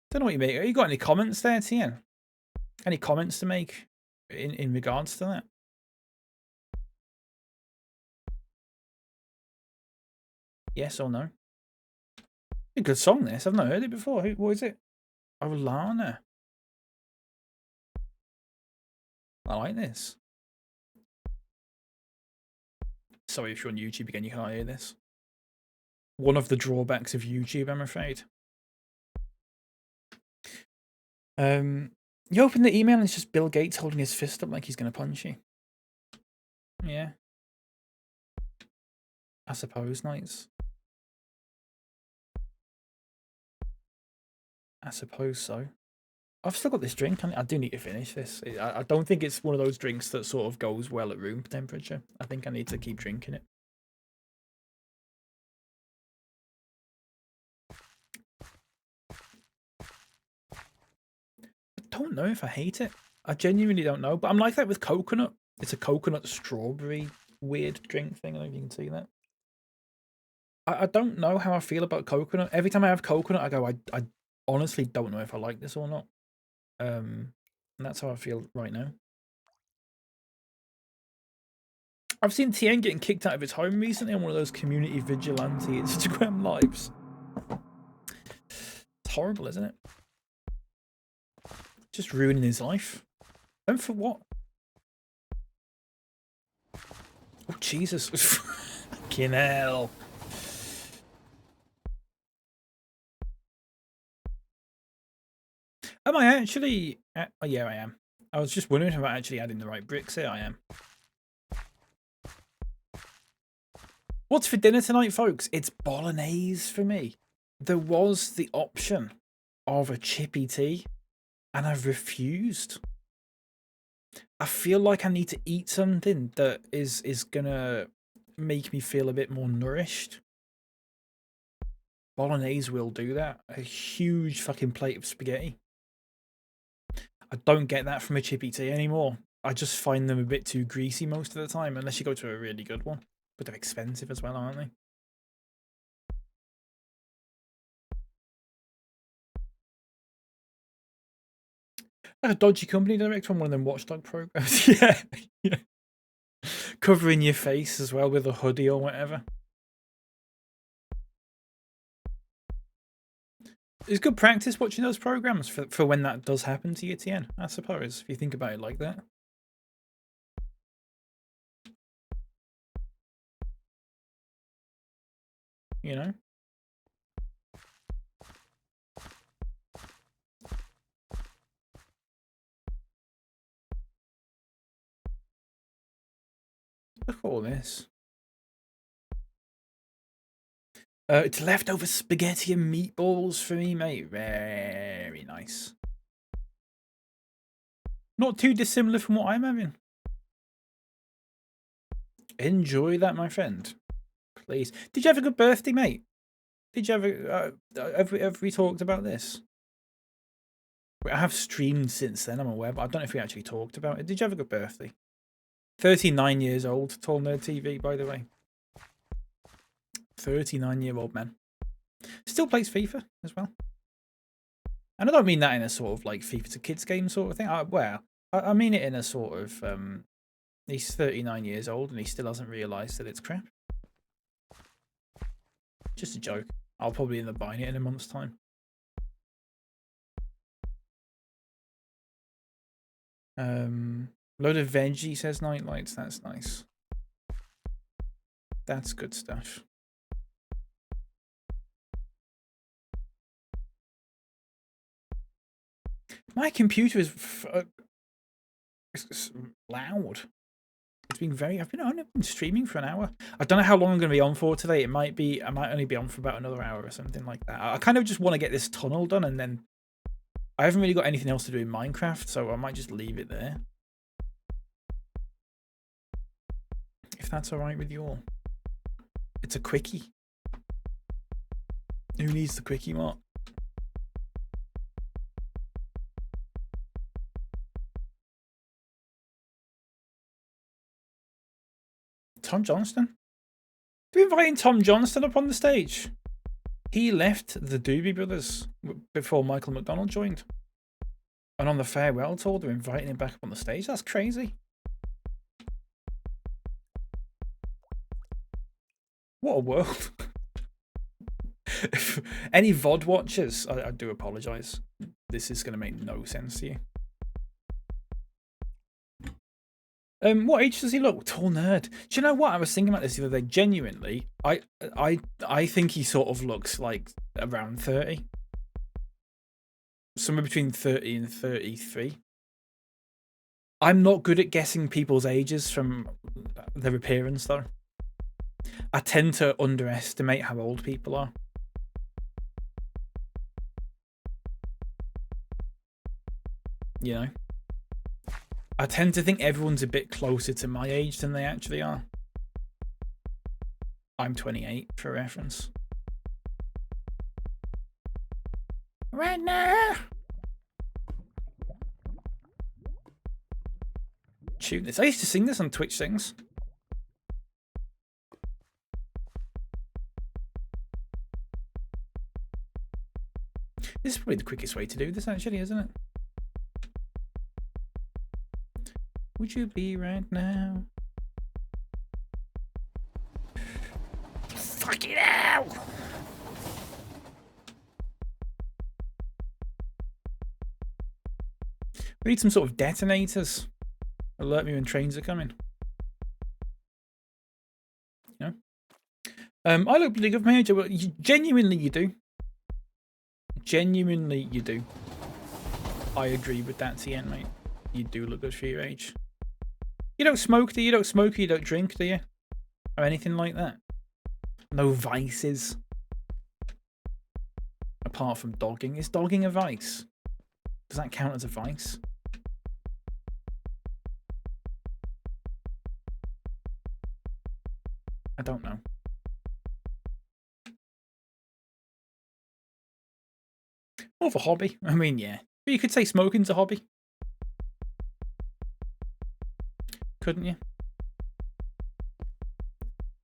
Don't know what you mean. You got any comments there, Tien? Any comments to make in regards to that? Yes or no? A good song, this. I've not heard it before. What is it? Oh, Lana. I like this. Sorry if you're on YouTube again, you can't hear this. One of the drawbacks of YouTube, I'm afraid. You open the email and it's just Bill Gates holding his fist up like he's going to punch you. Yeah. I suppose, Knights. I suppose so. I've still got this drink. I do need to finish this. I don't think it's one of those drinks that sort of goes well at room temperature. I think I need to keep drinking it. I don't know if I hate it. I genuinely don't know. But I'm like that with coconut. It's a coconut strawberry weird drink thing. I don't know if you can see that. I don't know how I feel about coconut. Every time I have coconut, I go, I honestly don't know if I like this or not. And that's how I feel right now. I've seen Tien getting kicked out of his home recently on one of those community vigilante Instagram lives. It's horrible, isn't it? Just ruining his life. And for what? Oh, Jesus. Fucking hell. Am I actually... Oh, yeah, I am. I was just wondering if I'm actually adding the right bricks here. I am. What's for dinner tonight, folks? It's bolognese for me. There was the option of a chippy tea, and I've refused. I feel like I need to eat something that is gonna make me feel a bit more nourished. Bolognese will do that. A huge fucking plate of spaghetti. I don't get that from a chippy tea anymore. I just find them a bit too greasy most of the time, unless you go to a really good one. But they're expensive as well, aren't they? Like a dodgy company director on one of them watchdog programs. Yeah. Yeah. Covering your face as well with a hoodie or whatever. It's good practice watching those programs for when that does happen to you, Tien, I suppose, if you think about it like that. You know? Look at all this. It's leftover spaghetti and meatballs for me, mate. Very nice. Not too dissimilar from what I'm having. Enjoy that, my friend. Please. Did you have a good birthday, mate? Did you have we talked about this? I have streamed since then, I'm aware, but I don't know if we actually talked about it. Did you have a good birthday? 39 years old, Tall Nerd TV, by the way. 39-year-old man. Still plays FIFA as well. And I don't mean that in a sort of like FIFA to kids game sort of thing. I mean it in a sort of, he's 39 years old and he still hasn't realised that it's crap. Just a joke. I'll probably end up buying it in a month's time. Load of veggie, says Nightlights. That's nice. That's good stuff. My computer is loud. It's been I've only been streaming for an hour. I don't know how long I'm going to be on for today. I might only be on for about another hour or something like that. I kind of just want to get this tunnel done, and then I haven't really got anything else to do in Minecraft, so I might just leave it there. If that's all right with you all. It's a quickie. Who needs the quickie, Mark? Tom Johnston? Are we inviting Tom Johnston up on the stage? He left the Doobie Brothers before Michael McDonald joined. And on the farewell tour, they're inviting him back up on the stage. That's crazy. What a world. If any VOD watchers, I do apologise. This is going to make no sense to you. What age does he look? Tall nerd. Do you know what? I was thinking about this the other day. Genuinely, I think he sort of looks like around 30. Somewhere between 30 and 33. I'm not good at guessing people's ages from their appearance, though. I tend to underestimate how old people are. You know? I tend to think everyone's a bit closer to my age than they actually are. I'm 28, for reference. Right now! Tune this. I used to sing this on Twitch Sings. This is probably the quickest way to do this, actually, isn't it? Would you be right now? Fuck it out! We need some sort of detonators. Alert me when trains are coming. You know? I look pretty good, Major. Well, genuinely, you do. Genuinely, you do. I agree with that, TN, mate. You do look good for your age. You don't smoke, do you? You don't smoke, you don't drink, do you? Or anything like that? No vices. Apart from dogging. Is dogging a vice? Does that count as a vice? I don't know. More of a hobby. I mean, yeah. But you could say smoking's a hobby. Couldn't you?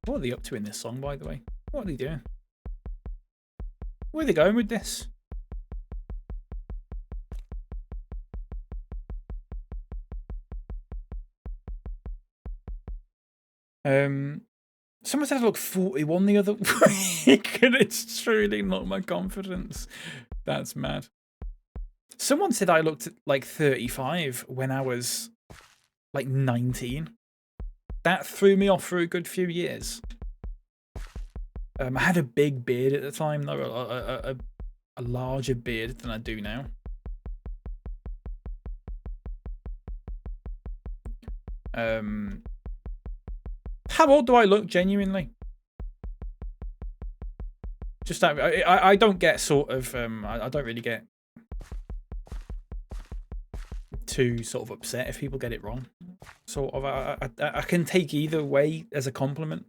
What are they up to in this song, by the way? What are they doing? Where are they going with this? Someone said I looked 41 the other week, and it's truly not my confidence. That's mad. Someone said I looked like 35 when I was like 19. That threw me off for a good few years. I had a big beard at the time, though, a larger beard than I do now. How old do I look, genuinely? Just I don't get sort of I don't really get too sort of upset if people get it wrong. Sort of I can take either way as a compliment.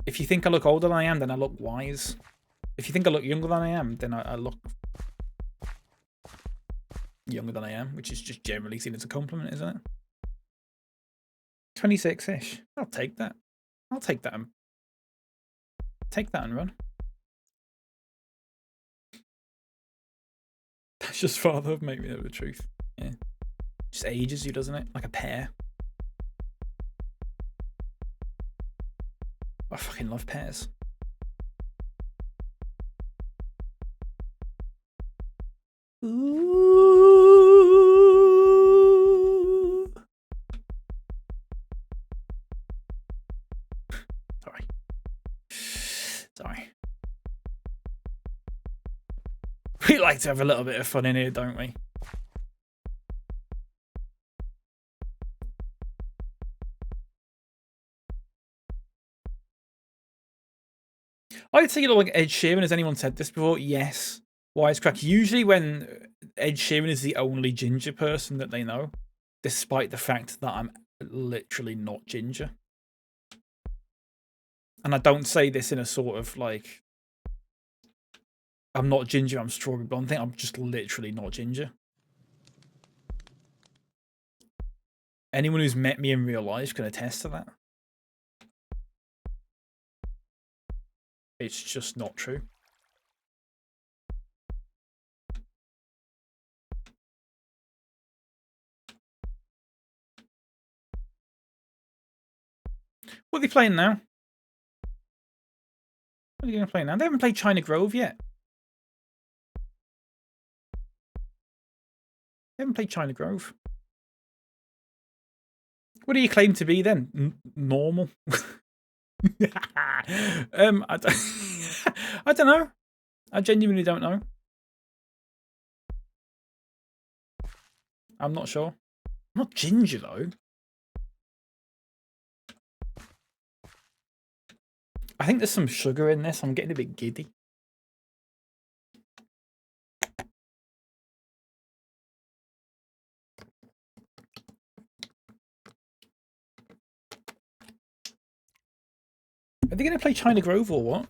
If you think I look older than I am, then I look wise. If you think I look younger than I am, then I look younger than I am, which is just generally seen as a compliment, isn't it? 26-ish. I'll take that. I'll take that and run. That's just father of make me know the truth. Yeah. Just ages you, doesn't it? Like a pear. I fucking love pears. Ooh. Sorry. We like to have a little bit of fun in here, don't we? I'd say you look like Ed Sheeran. Has anyone said this before? Yes. Wisecrack. Usually when Ed Sheeran is the only ginger person that they know, despite the fact that I'm literally not ginger. And I don't say this in a sort of like, I'm not ginger, I'm strawberry blonde thing. I'm just literally not ginger. Anyone who's met me in real life can attest to that. It's just not true. What are they playing now? What are they going to play now? They haven't played China Grove yet. They haven't played China Grove. What do you claim to be then? Normal? I don't, I don't know. I genuinely don't know. I'm not sure. I'm not ginger though. I think there's some sugar in this. I'm getting a bit giddy. Are they going to play China Grove or what?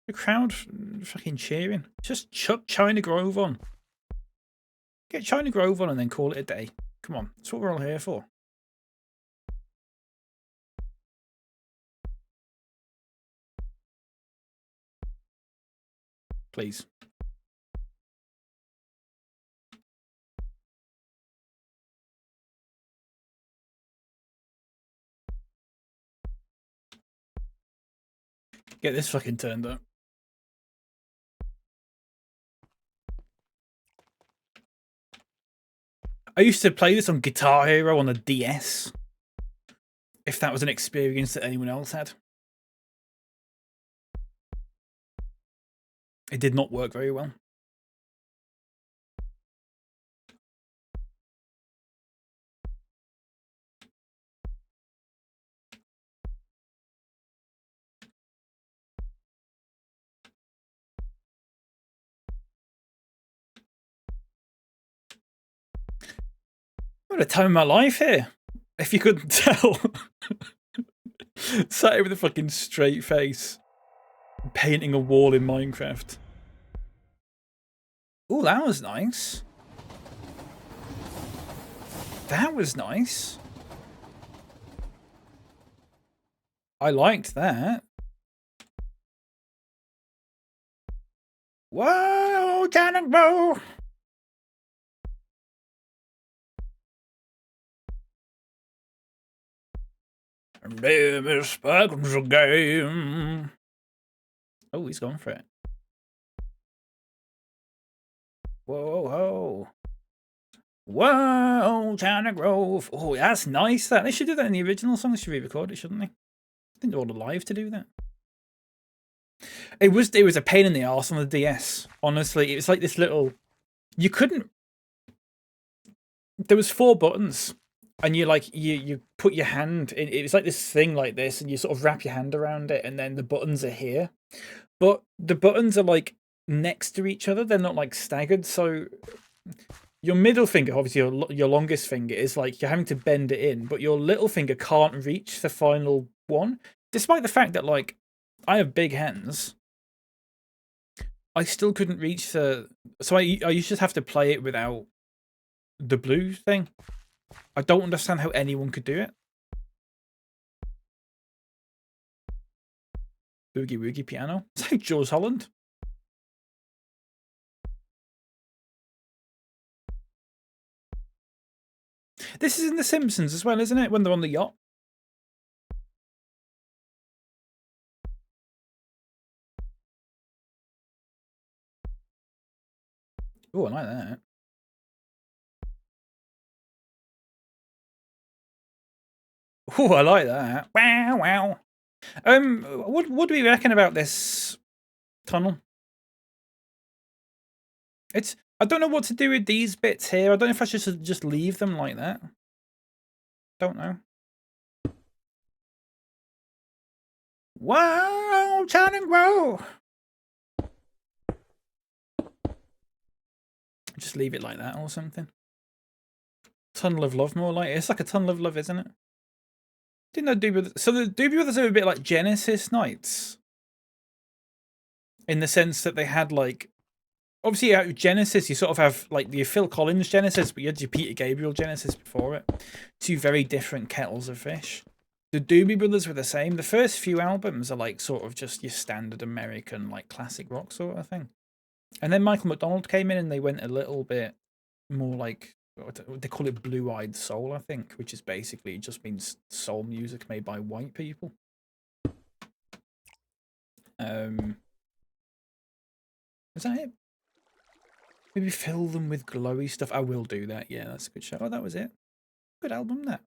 The crowd fucking cheering. Just chuck China Grove on. Get China Grove on and then call it a day. Come on, that's what we're all here for. Please. Get this fucking turned up. I used to play this on Guitar Hero on a DS. If that was an experience that anyone else had. It did not work very well. What a time of my life here. If you couldn't tell. Sat here with a fucking straight face. Painting a wall in Minecraft. Oh, that was nice. That was nice. I liked that. Whoa, Cannonball! Baby Sparkles a game. Oh, he's going for it. Whoa, whoa. Whoa, China Grove. Oh, that's nice. That they should do that in the original song. They should re-record it, shouldn't they? I think they're all alive to do that. It was a pain in the arse on the DS. Honestly, it was like this little. You couldn't. There was 4 buttons, and you put your hand in. It was like this thing like this, and you sort of wrap your hand around it, and then the buttons are here. But the buttons are like next to each other. They're not like staggered. So your middle finger, obviously your longest finger, is like you're having to bend it in, but your little finger can't reach the final one, despite the fact that like I have big hands. I still couldn't reach the. So I used to have to play it without the blue thing. I don't understand how anyone could do it. Boogie Woogie piano. It's like Jules Holland. This is in The Simpsons as well, isn't it? When they're on the yacht. Oh, I like that. Oh, I like that. Wow, wow. What do we reckon about this tunnel? I don't know what to do with these bits here. I don't know if I should just leave them like that. Don't know. Wow, turn and grow. Just leave it like that or something. Tunnel of Love, more like it's like a Tunnel of Love, isn't it? Didn't know Doobie Brothers? So the Doobie Brothers are a bit like Genesis Nights, in the sense that they had like, obviously out of Genesis you sort of have like your Phil Collins Genesis, but you had your Peter Gabriel Genesis before it. 2 very different kettles of fish. The Doobie Brothers were the same. The first few albums are like sort of just your standard American like classic rock sort of thing. And then Michael McDonald came in and they went a little bit more like they call it blue-eyed soul, I think, which is basically just means soul music made by white people. Is that it? Maybe fill them with glowy stuff. I will do that. Yeah, that's a good show. Oh, that was it. Good album, that.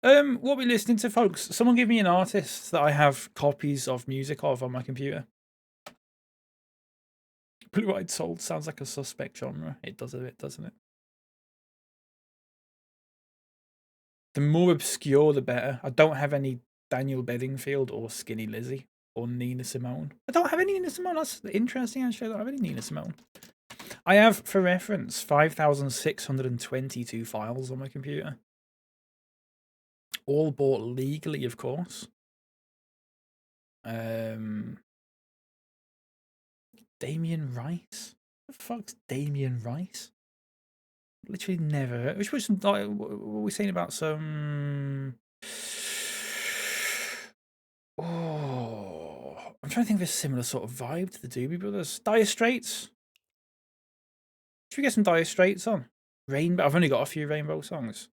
What are we listening to, folks? Someone give me an artist that I have copies of music of on my computer. Blue-eyed soul sounds like a suspect genre. It does a bit, doesn't it? The more obscure, the better. I don't have any Daniel Bedingfield or Skinny Lizzie or Nina Simone. I don't have any Nina Simone. That's interesting, actually. I don't have any Nina Simone. I have, for reference, 5,622 files on my computer. All bought legally, of course. Damien Rice? What the fuck's Damien Rice? Literally never heard. Which was like, what were we saying about some? Oh, I'm trying to think of a similar sort of vibe to the Doobie Brothers. Dire Straits. Should we get some Dire Straits on? Rainbow. I've only got a few Rainbow songs.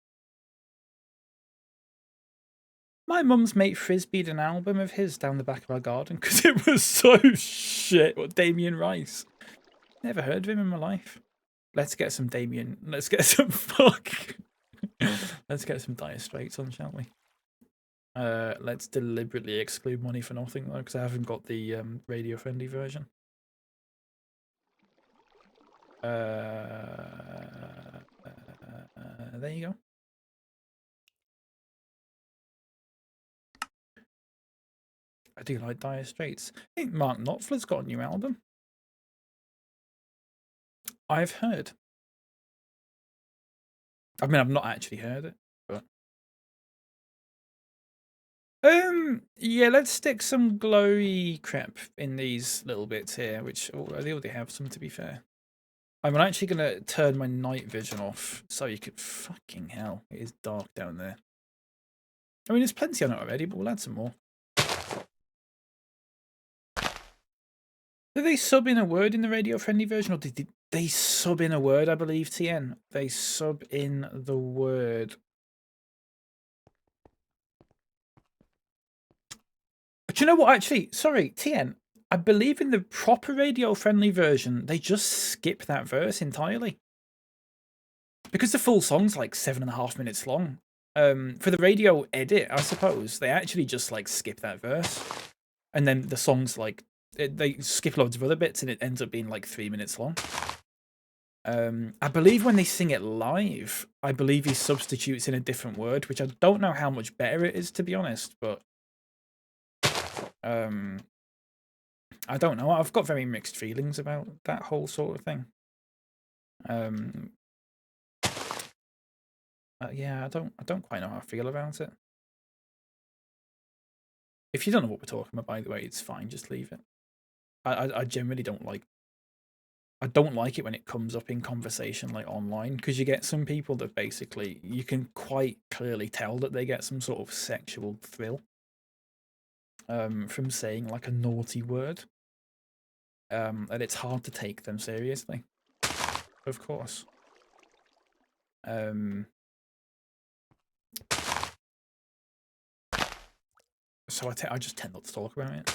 My mum's mate Frisbeed an album of his down the back of our garden because it was so shit. What, Damien Rice? Never heard of him in my life. Let's get some Damien. Let's get some fuck. Let's get some Dire Straits on, shall we? Let's deliberately exclude Money for Nothing though, because I haven't got the radio friendly version. There you go. I do like Dire Straits. I think Mark Knopfler's got a new album. I've heard. I mean, I've not actually heard it, but yeah, let's stick some glowy crap in these little bits here, which they already have some, to be fair. I'm actually gonna turn my night vision off so you could fucking hell. It is dark down there. I mean, there's plenty on it already, but we'll add some more. Did they sub in a word in the radio-friendly version, or did they sub in a word, I believe, TN? They sub in the word. But you know what, actually? Sorry, TN. I believe in the proper radio-friendly version, they just skip that verse entirely. Because the full song's like 7.5 minutes long. For the radio edit, I suppose, they actually just like skip that verse. And then the song's like, they skip loads of other bits and it ends up being like 3 minutes long. I believe when they sing it live, I believe he substitutes in a different word, which I don't know how much better it is, to be honest, but I don't know. I've got very mixed feelings about that whole sort of thing. Yeah, I don't quite know how I feel about it. If you don't know what we're talking about, by the way, it's fine. Just leave it. I generally don't like. I don't like it when it comes up in conversation like online, because you get some people that basically you can quite clearly tell that they get some sort of sexual thrill from saying like a naughty word, and it's hard to take them seriously, of course. So I just tend not to talk about it.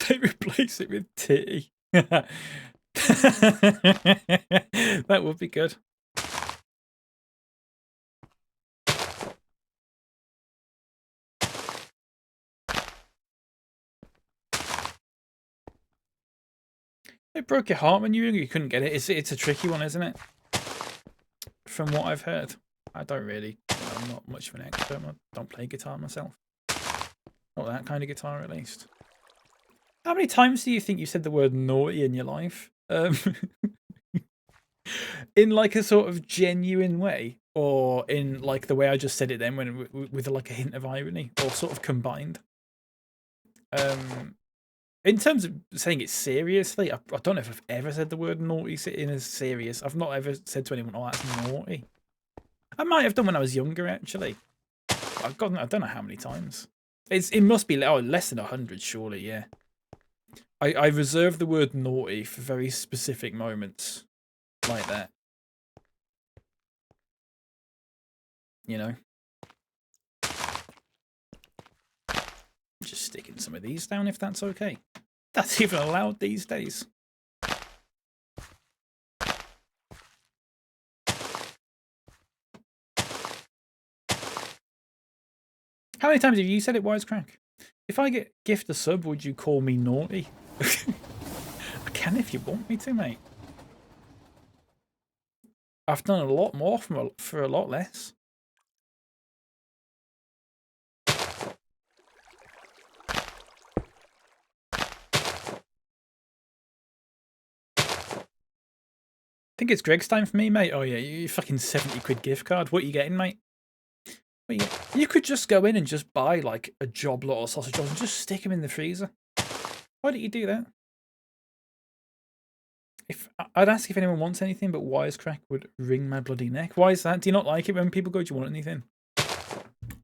They replace it with titty. That would be good. It broke your heart when you couldn't get it. It's a tricky one, isn't it? From what I've heard. I don't really, I'm not much of an expert. I don't play guitar myself. Not that kind of guitar, at least. How many times do you think you said the word naughty in your life? In like a sort of genuine way, or in like the way I just said it then, when with like a hint of irony, or sort of combined? In terms of saying it seriously, I don't know if I've ever said the word naughty in a serious. I've not ever said to anyone, "Oh, that's naughty." I might have done when I was younger, actually. I've gotten, I don't know how many times. It must be less than 100, surely. Yeah. I reserve the word naughty for very specific moments like that. You know. Just sticking some of these down if that's okay. That's even allowed these days. How many times have you said it, Wisecrack? If I get gift a sub, would you call me naughty? I can if you want me to, mate. I've done a lot more for a lot less. I think it's Greg's time for me, mate. Oh yeah, you fucking 70 quid gift card. What are you getting, mate? You could just go in and just buy like a job lot or sausage rolls and just stick them in the freezer. Why don't you do that? If I'd ask if anyone wants anything, but Wisecrack would wring my bloody neck. Why is that? Do you not like it when people go, "Do you want anything?"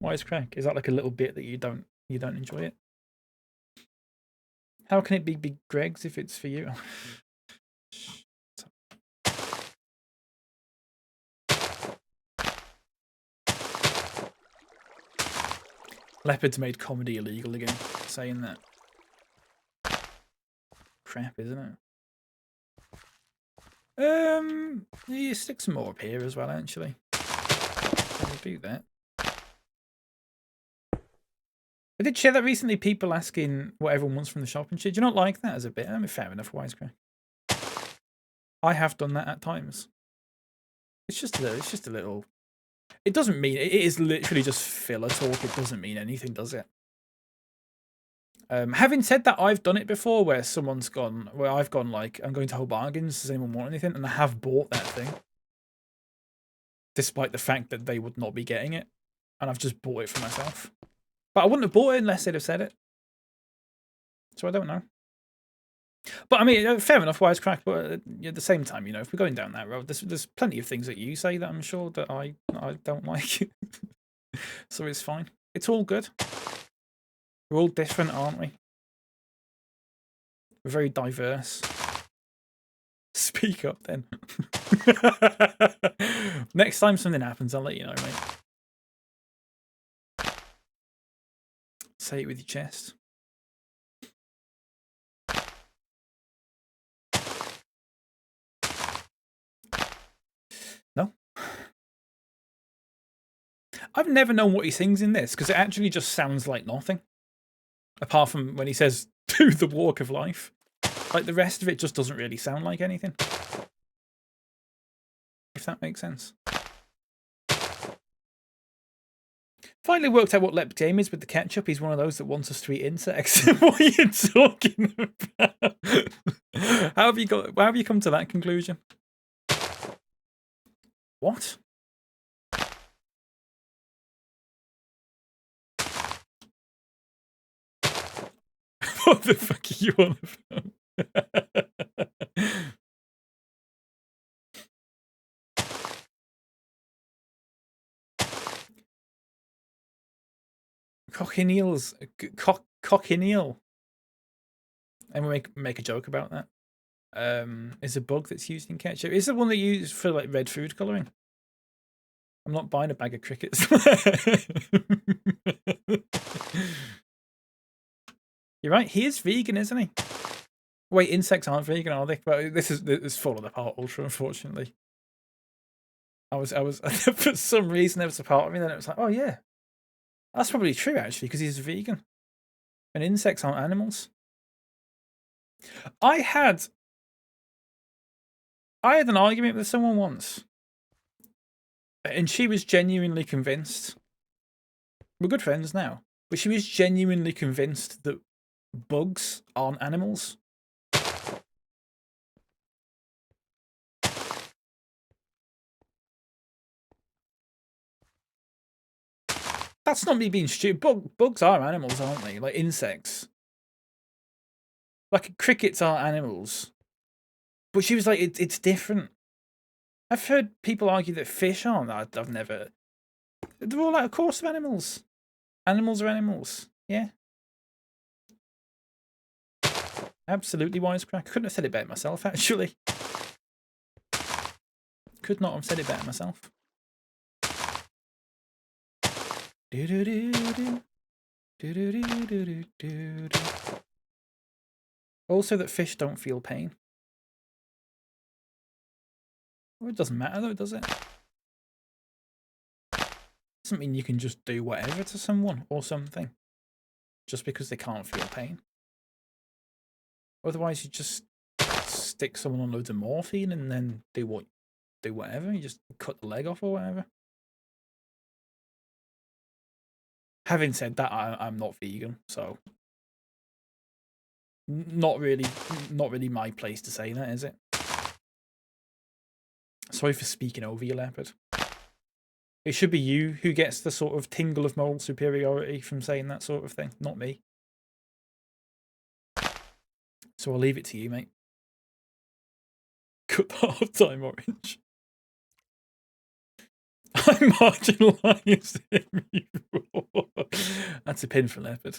Wisecrack, is that like a little bit that you don't enjoy it? How can it be Big Greg's if it's for you? Leopard's made comedy illegal again, saying that. Crap, isn't it? You stick some more up here as well, actually. I'll do that. I did share that recently, people asking what everyone wants from the shop and shit. Do you not like that as a bit? I mean, fair enough, Wisecrack. I have done that at times. It's just a little. It doesn't mean, it is literally just filler talk. It doesn't mean anything, does it? Having said that, I've done it before where I've gone like, I'm going to Whole Bargains, does anyone want anything? And I have bought that thing. Despite the fact that they would not be getting it. And I've just bought it for myself. But I wouldn't have bought it unless they'd have said it. So I don't know. But I mean, fair enough, Wisecrack, but at the same time, you know, if we're going down that road, there's plenty of things that you say that I'm sure that I don't like. So it's fine. It's all good. We're all different, aren't we? We're very diverse. Speak up then. Next time something happens, I'll let you know, mate. Say it with your chest. No. I've never known what he sings in this, because it actually just sounds like nothing. Apart from when he says, "Do the walk of life." Like, the rest of it just doesn't really sound like anything. If that makes sense. Finally worked out what Lep game is with the ketchup. He's one of those that wants us to eat insects. What are you talking about? How have you come to that conclusion? What? What the fuck are you on about? Cochineals. Cochineal. And we make a joke about that. Is a bug that's used in ketchup. Is it one that you use for like red food colouring? I'm not buying a bag of crickets. You're right. He is vegan, isn't he? Wait, insects aren't vegan, are they? But this is falling apart ultra, unfortunately. I was for some reason there was a part of me that it was like, oh yeah, that's probably true actually, because he's vegan, and insects aren't animals. I had an argument with someone once, and she was genuinely convinced. We're good friends now, but she was genuinely convinced that bugs aren't animals. That's not me being stupid. Bugs are animals, aren't they? Like insects. Like crickets are animals. But she was like, it's different. I've heard people argue that fish aren't. I've never. They're all like a course of animals. Animals are animals. Yeah. Absolutely wisecrack. Couldn't have said it better myself, actually. Could not have said it better myself. Do do do do. Do do do do do do do. Also that fish don't feel pain. Well, it doesn't matter though, does it? Doesn't mean you can just do whatever to someone or something just because they can't feel pain. Otherwise, you just stick someone on loads of morphine and then do whatever. You just cut the leg off or whatever. Having said that, I'm not vegan, so not really my place to say that, is it? Sorry for speaking over you, Leopard. It should be you who gets the sort of tingle of moral superiority from saying that sort of thing, not me. So I'll leave it to you, mate. Cut the half-time orange. I'm marginalising you. That's a pin for Leopard.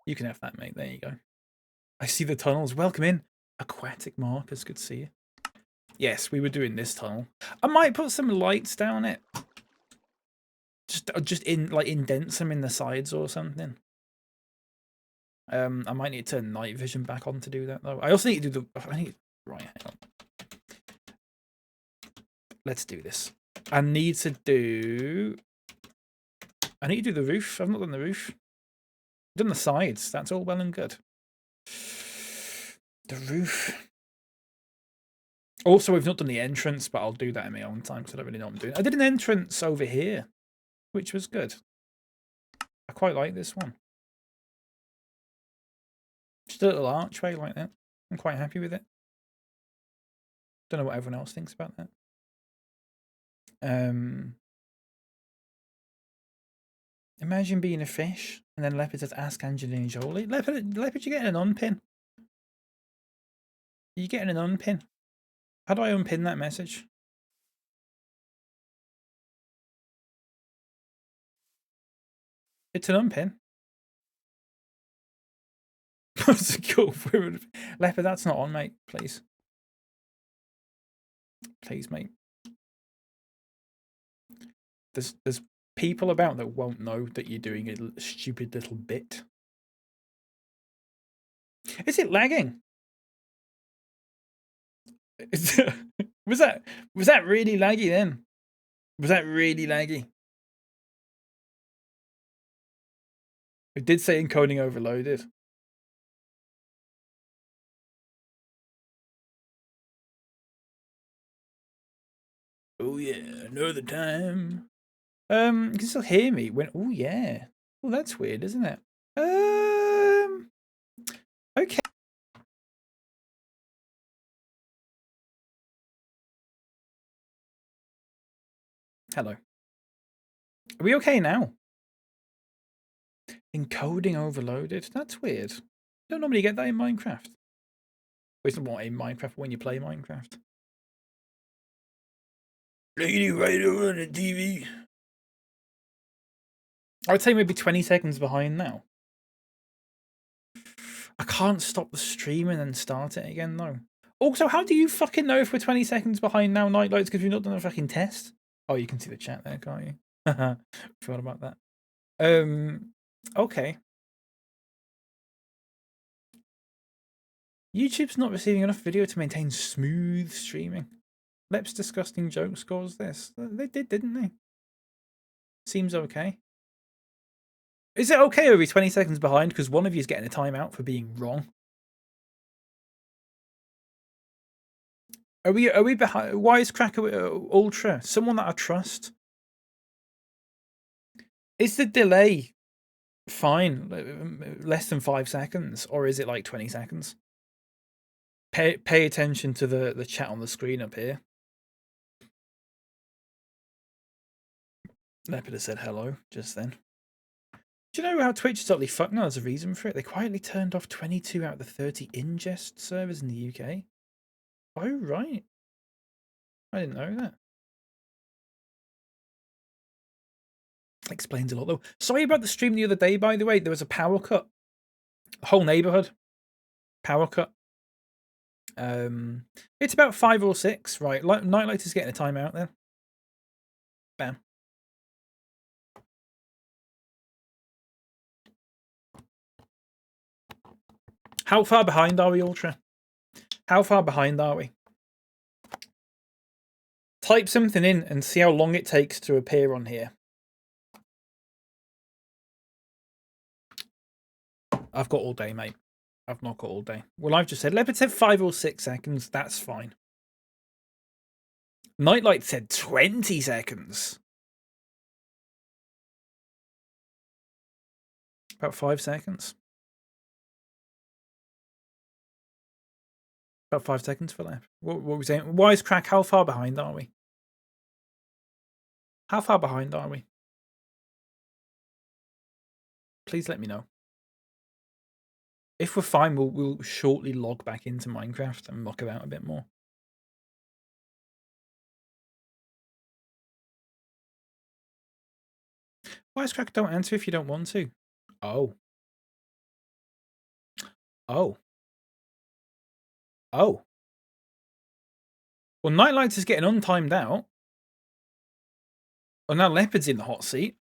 You can have that, mate. There you go. I see the tunnels. Welcome in. Aquatic markers. Good to see you. Yes, we were doing this tunnel. I might put some lights down it. Just indent some in the sides or something. I might need to turn night vision back on to do that though. I also need to do right, hang on. Let's do this. I need to do the roof. I've not done the roof. I've done the sides. That's all well and good. The roof. Also, we've not done the entrance, but I'll do that in my own time because I don't really know what I'm doing. I did an entrance over here, which was good. I quite like this one. Just a little archway like that. I'm quite happy with it. Don't know what everyone else thinks about that. Imagine being a fish and then Leopard says, ask Angelina Jolie. Leopard, you're getting an unpin. You're getting an unpin. How do I unpin that message? It's an unpin. That's a cool word. Leopard, that's not on, mate. Please. Please, mate. There's people about that won't know that you're doing a stupid little bit. Is it lagging? Was that really laggy then? Was that really laggy? It did say encoding overloaded. Oh yeah, another time. You can still hear me when. Oh yeah. Well, that's weird, isn't it? Okay. Hello. Are we okay now? Encoding overloaded. That's weird. Don't normally get that in Minecraft. It's not in Minecraft when you play Minecraft. Lady right over on the TV. I would say maybe 20 seconds behind now. I can't stop the stream and then start it again though. Also, how do you fucking know if we're 20 seconds behind now, Nightlights, because we've not done a fucking test? Oh, you can see the chat there, can't you? Forgot about that. Okay. YouTube's not receiving enough video to maintain smooth streaming. Lep's disgusting jokes caused this. They did, didn't they? Seems okay. Is it okay or are we 20 seconds behind because one of you is getting a timeout for being wrong? Are we behind? Wisecracker Ultra, someone that I trust. Is the delay fine, less than 5 seconds, or is it like 20 seconds? Pay attention to the chat on the screen up here. Leopard said hello just then. Do you know how Twitch is totally fucked? No, there's a reason for it. They quietly turned off 22 out of the 30 ingest servers in the UK. Oh, right. I didn't know that. Explains a lot, though. Sorry about the stream the other day, by the way. There was a power cut. Whole neighborhood. Power cut. It's about 5 or 6. Right. Nightlight is getting a timeout then. Bam. How far behind are we, Ultra? How far behind are we? Type something in and see how long it takes to appear on here. I've got all day, mate. I've not got all day. Well, I've just said Leopard said 5 or 6 seconds. That's fine. Nightlight said 20 seconds. About 5 seconds. About 5 seconds for left. What were we saying? Wisecrack, how far behind are we? How far behind are we? Please let me know. If we're fine, we'll shortly log back into Minecraft and muck about a bit more. Wisecrack, don't answer if you don't want to. Oh. Oh. Oh. Well, Nightlight is getting untimed out. Oh, now Leopard's in the hot seat.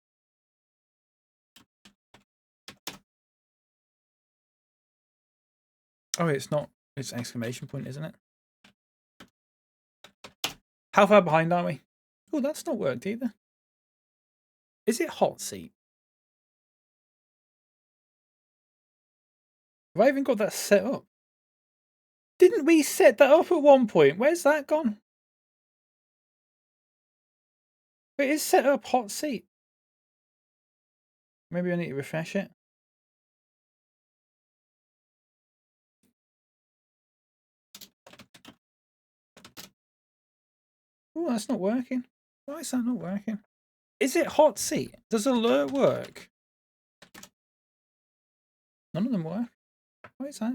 Oh, it's not. It's exclamation point, isn't it? How far behind are we? Oh, that's not worked either. Is it hot seat? Have I even got that set up? Didn't we set that up at one point? Where's that gone? It is set up hot seat. Maybe I need to refresh it. Oh, that's not working. Why is that not working? Is it hot seat? Does alert work? None of them work. Why is that?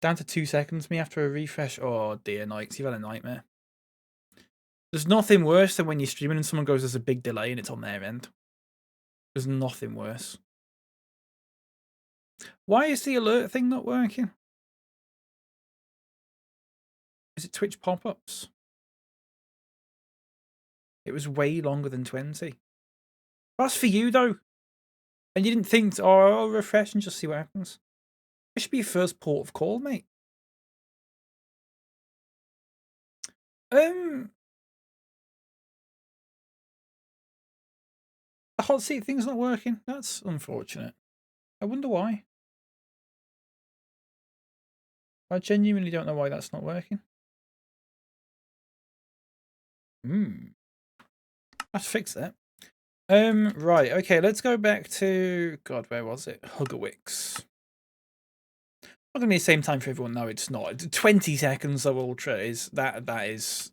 Down to 2 seconds me after a refresh. Oh dear, Nikes, you've had a nightmare. There's nothing worse than when you're streaming and someone goes, there's a big delay and it's on their end. There's nothing worse. Why is the alert thing not working? Is it Twitch pop-ups? It was way longer than 20. That's for you, though. And you didn't think, oh, I'll refresh and just see what happens. It should be your first port of call, mate. The hot seat thing's not working. That's unfortunate. I wonder why. I genuinely don't know why that's not working. Let's fix that. Right, okay, let's go back to God, where was it? Huggerwix. Not gonna be the same time for everyone. No, it's not. 20 seconds though, Ultra is that is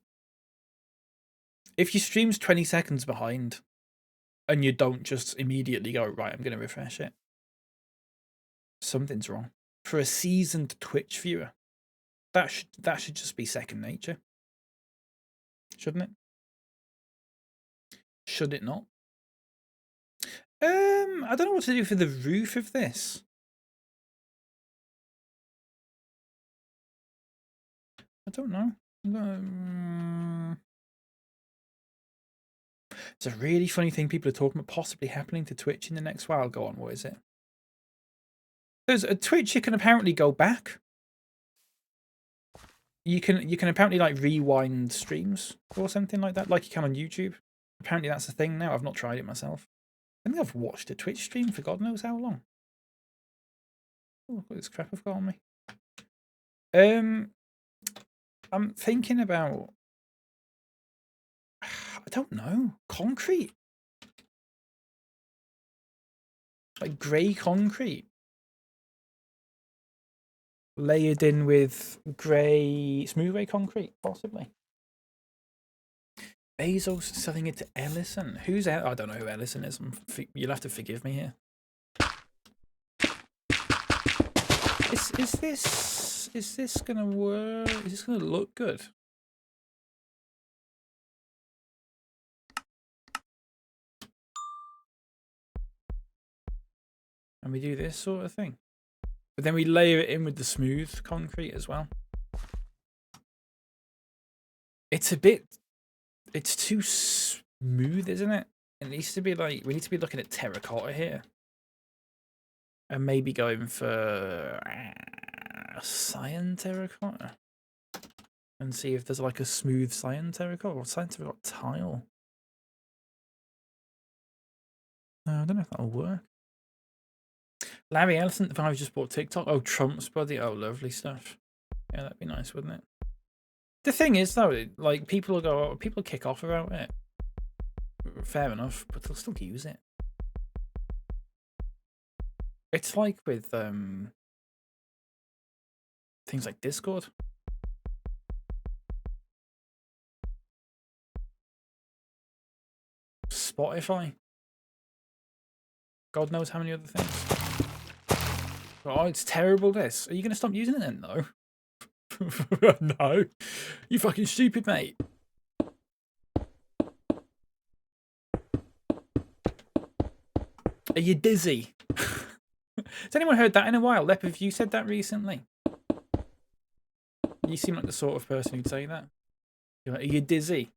if your stream's 20 seconds behind and you don't just immediately go, right, I'm gonna refresh it. Something's wrong. For a seasoned Twitch viewer, that should just be second nature. Shouldn't it? Should it not? I don't know what to do for the roof of this. I don't know. It's a really funny thing people are talking about possibly happening to Twitch in the next while. Go on, what is it? There's a Twitch you can apparently go back. You can apparently like rewind streams or something like that, like you can on YouTube. Apparently that's a thing now. I've not tried it myself. I think I've watched a Twitch stream for God knows how long. Oh, look at this crap I've got on me. I'm thinking about, I don't know, concrete. Like grey concrete. Layered in with grey, smooth grey concrete, possibly. Bezos selling it to Ellison. Who's that? I don't know who Ellison is. You'll have to forgive me here. Is this gonna work? Is this gonna look good? And we do this sort of thing. But then we layer it in with the smooth concrete as well. It's too smooth, isn't it? It needs to be like, we need to be looking at terracotta here. And maybe going for cyan terracotta. And see if there's like a smooth cyan terracotta or cyan terracotta tile. I don't know if that'll work. Larry Ellison, if I just bought TikTok. Oh, Trump's buddy. Oh, lovely stuff. Yeah, that'd be nice, wouldn't it? The thing is, though, like people kick off about it. Fair enough, but they'll still use it. It's like with things like Discord. Spotify. God knows how many other things. Oh, it's terrible, this. Are you going to stop using it then, though? No. You fucking stupid, mate. Are you dizzy? Has anyone heard that in a while? Lep, have you said that recently? You seem like the sort of person who'd say that. You're like, are you dizzy?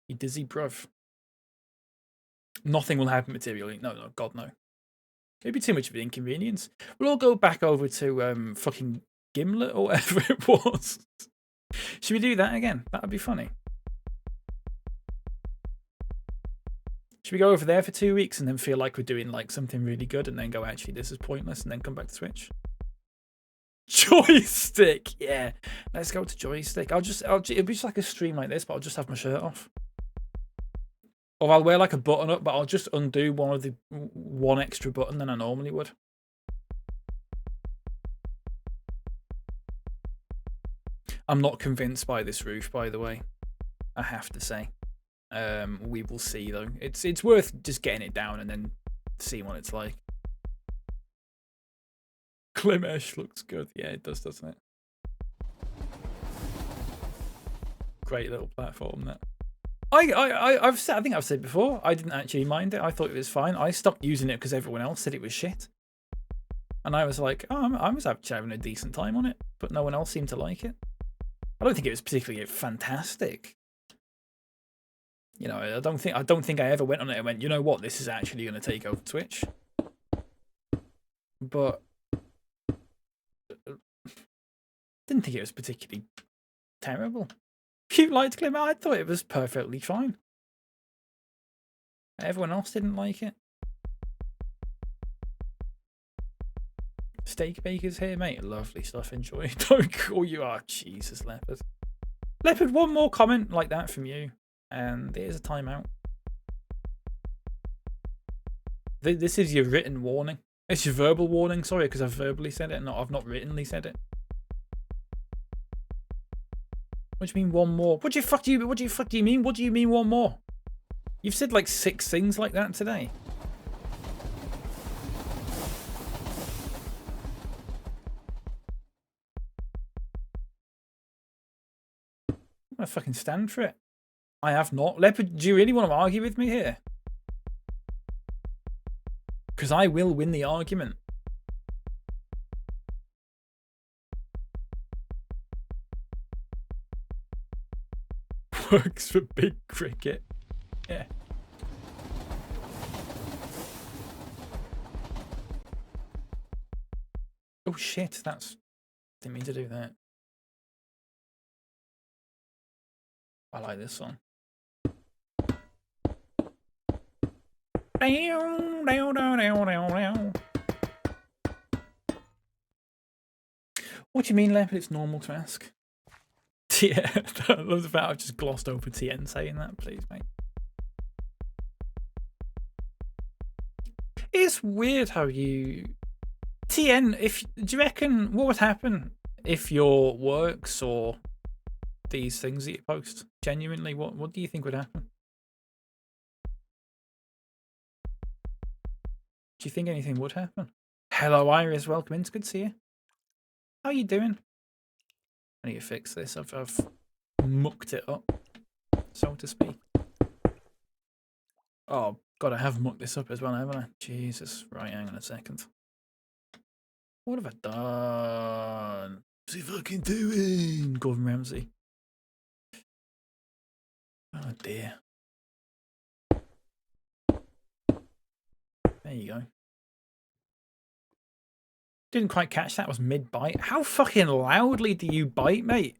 You dizzy, bruv? Nothing will happen materially. No, God, no. It'd be too much of an inconvenience. We'll all go back over to fucking Gimlet or whatever it was. Should we do that again? That'd be funny. Should we go over there for 2 weeks and then feel like we're doing like something really good and then go, actually, this is pointless, and then come back to Twitch? Joystick, yeah. Let's go to joystick. it'll be just like a stream like this, but I'll just have my shirt off. Or I'll wear like a button up, but I'll just undo one extra button than I normally would. I'm not convinced by this roof, by the way. I have to say. We will see though. It's worth just getting it down and then seeing what it's like. Klimesh looks good. Yeah, it does, doesn't it? Great little platform that. I think I've said before, I didn't actually mind it. I thought it was fine. I stopped using it because everyone else said it was shit. And I was like, oh, I was actually having a decent time on it, but no one else seemed to like it. I don't think it was particularly fantastic. You know, I don't think I ever went on it and went, you know what, this is actually going to take over Twitch. But didn't think it was particularly terrible. If you liked Clim, I thought it was perfectly fine. Everyone else didn't like it. Steak Baker's here, mate. Lovely stuff. Enjoy. Don't call you out. Jesus, Leopard. Leopard, one more comment like that from you. And there's a timeout. This is your written warning. It's your verbal warning, sorry, because I've verbally said it, I've not writtenly said it. What do you mean one more? What do you fuck do you mean? What do you mean one more? You've said like 6 things like that today. I'm gonna fucking stand for it. I have not. Leopard, do you really want to argue with me here? Because I will win the argument. Works for big cricket. Yeah. Oh shit, didn't mean to do that. I like this song. What do you mean, Leopard? It's normal to ask. Yeah, I love the fact I've just glossed over TN saying that, please, mate. It's weird how you... TN, do you reckon what would happen if your works or these things that you post, genuinely, what do you think would happen? Do you think anything would happen? Hello, Iris. Welcome in. It's good to see you. How are you doing? I need to fix this. I've mucked it up, so to speak. Oh, God, I have mucked this up as well, haven't I? Jesus. Right, hang on a second. What have I done? What's he fucking doing? Gordon Ramsay. Oh dear. There you go. Didn't quite catch that. Was mid-bite. How fucking loudly do you bite, mate?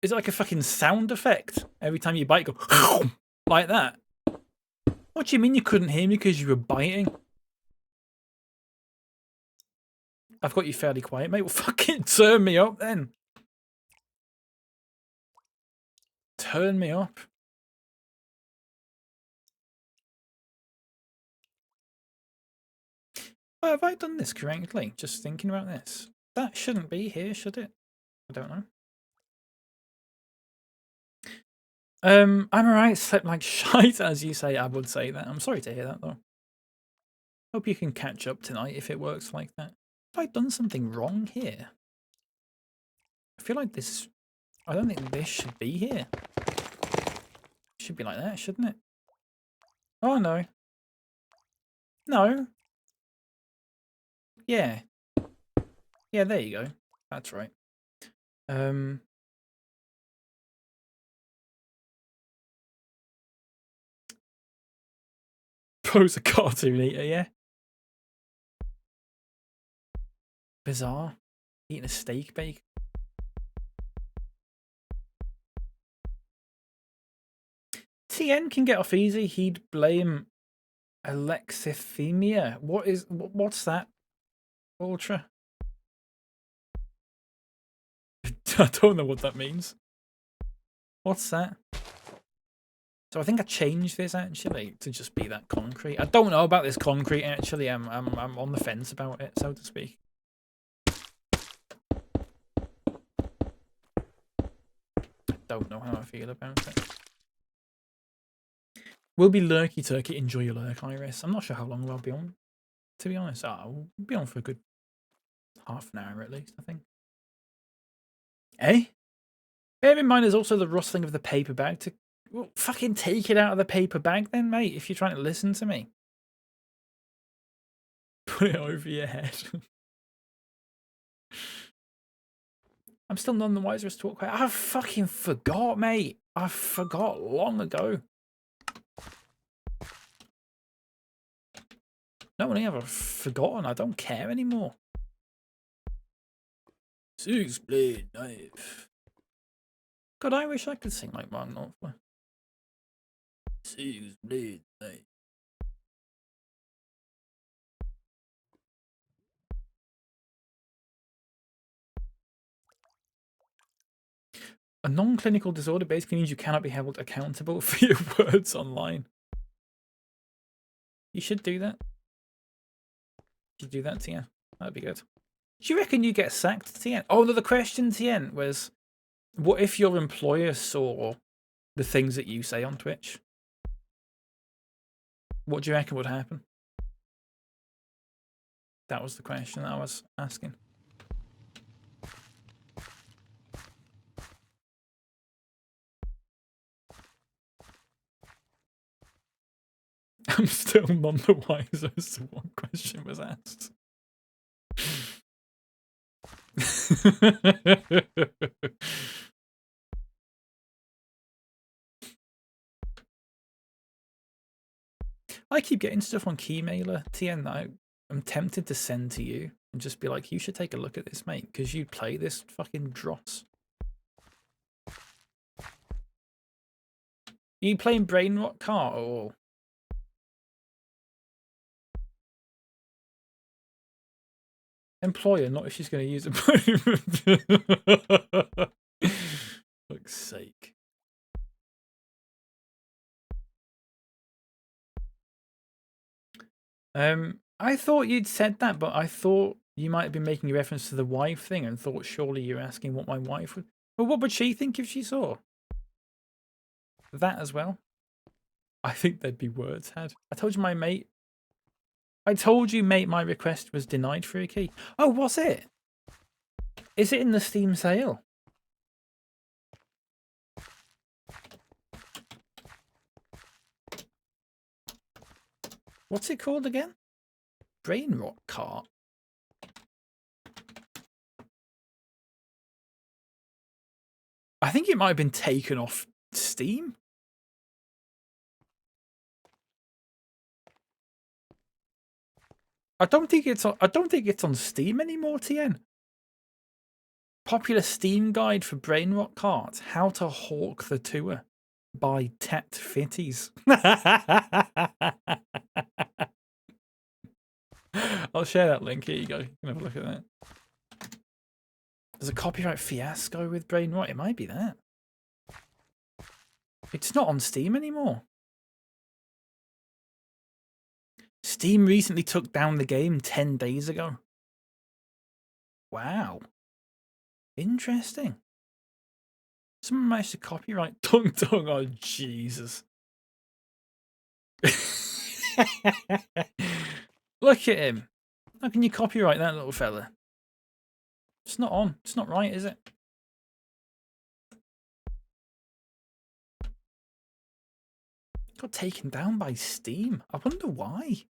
Is it like a fucking sound effect? Every time you bite, go like that? What do you mean you couldn't hear me because you were biting? I've got you fairly quiet, mate. Well, fucking turn me up then. Turn me up. Well, have I done this correctly? Just thinking about this. That shouldn't be here, should it? I don't know. I'm alright, slept like shite, as you say. I would say that. I'm sorry to hear that, though. Hope you can catch up tonight if it works like that. Have I done something wrong here? I feel like this... I don't think this should be here. It should be like that, shouldn't it? Oh, no. No. Yeah. Yeah, there you go. That's right. Bro's a cartoon eater, yeah. Bizarre. Eating a steak bake. TN can get off easy. He'd blame alexithymia. What's that? Ultra? I don't know what that means. What's that? So I think I changed this actually to just be that concrete. I don't know about this concrete actually. I'm on the fence about it, so to speak. I don't know how I feel about it. We'll be lurky turkey. Enjoy your lurk, Iris. I'm not sure how long I'll be on, to be honest. I'll be on for a good half an hour at least, I think. Eh? Bear in mind there's also the rustling of the paper bag to... Well, fucking take it out of the paper bag then, mate, if you're trying to listen to me. Put it over your head. I'm still none the wiser as to what... I fucking forgot, mate. I forgot long ago. Not only have I forgotten, I don't care anymore. Six-blade knife. God, I wish I could sing like Mark Knopfler. Six-blade knife. A non-clinical disorder basically means you cannot be held accountable for your words online. You should do that. You should do that, Tien. That'd be good. Do you reckon you get sacked, Tien? Oh, no, the question, Tien, was what if your employer saw the things that you say on Twitch? What do you reckon would happen? That was the question that I was asking. I'm still none the wiser as to what question was asked. I keep getting stuff on Keymailer, TN, that I'm tempted to send to you and just be like, you should take a look at this, mate, because you play this fucking dross. Are you playing Brain Rot Car or... Employer, not if she's going to use it. Fuck's sake. I thought you'd said that, but I thought you might have been making a reference to the wife thing and thought surely you're asking what my wife would... Well, what would she think if she saw that as well? I think there'd be words had. I told you my mate... I told you, mate, my request was denied for a key. Oh, was it? Is it in the Steam sale? What's it called again? Brain rot cart. I think it might have been taken off Steam. I don't think it's on Steam anymore, TN. Popular Steam guide for brain rot carts. How to hawk the tour by Tet Fitties. I'll share that link. Here you go. You can have a look at that. There's a copyright fiasco with brain rot. It might be that. It's not on Steam anymore. Steam recently took down the game 10 days ago. Wow. Interesting. Someone managed to copyright Tung Tung. Oh, Jesus. Look at him. How can you copyright that little fella? It's not on. It's not right, is it? Got taken down by Steam. I wonder why.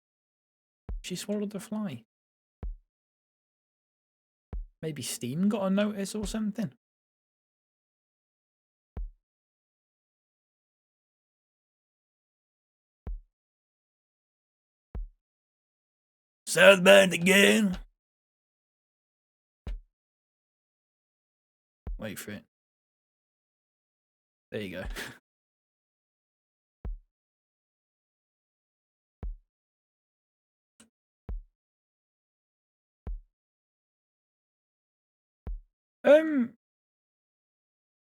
She swallowed the fly. Maybe Steam got a notice or something. Southbound again. Wait for it. There you go.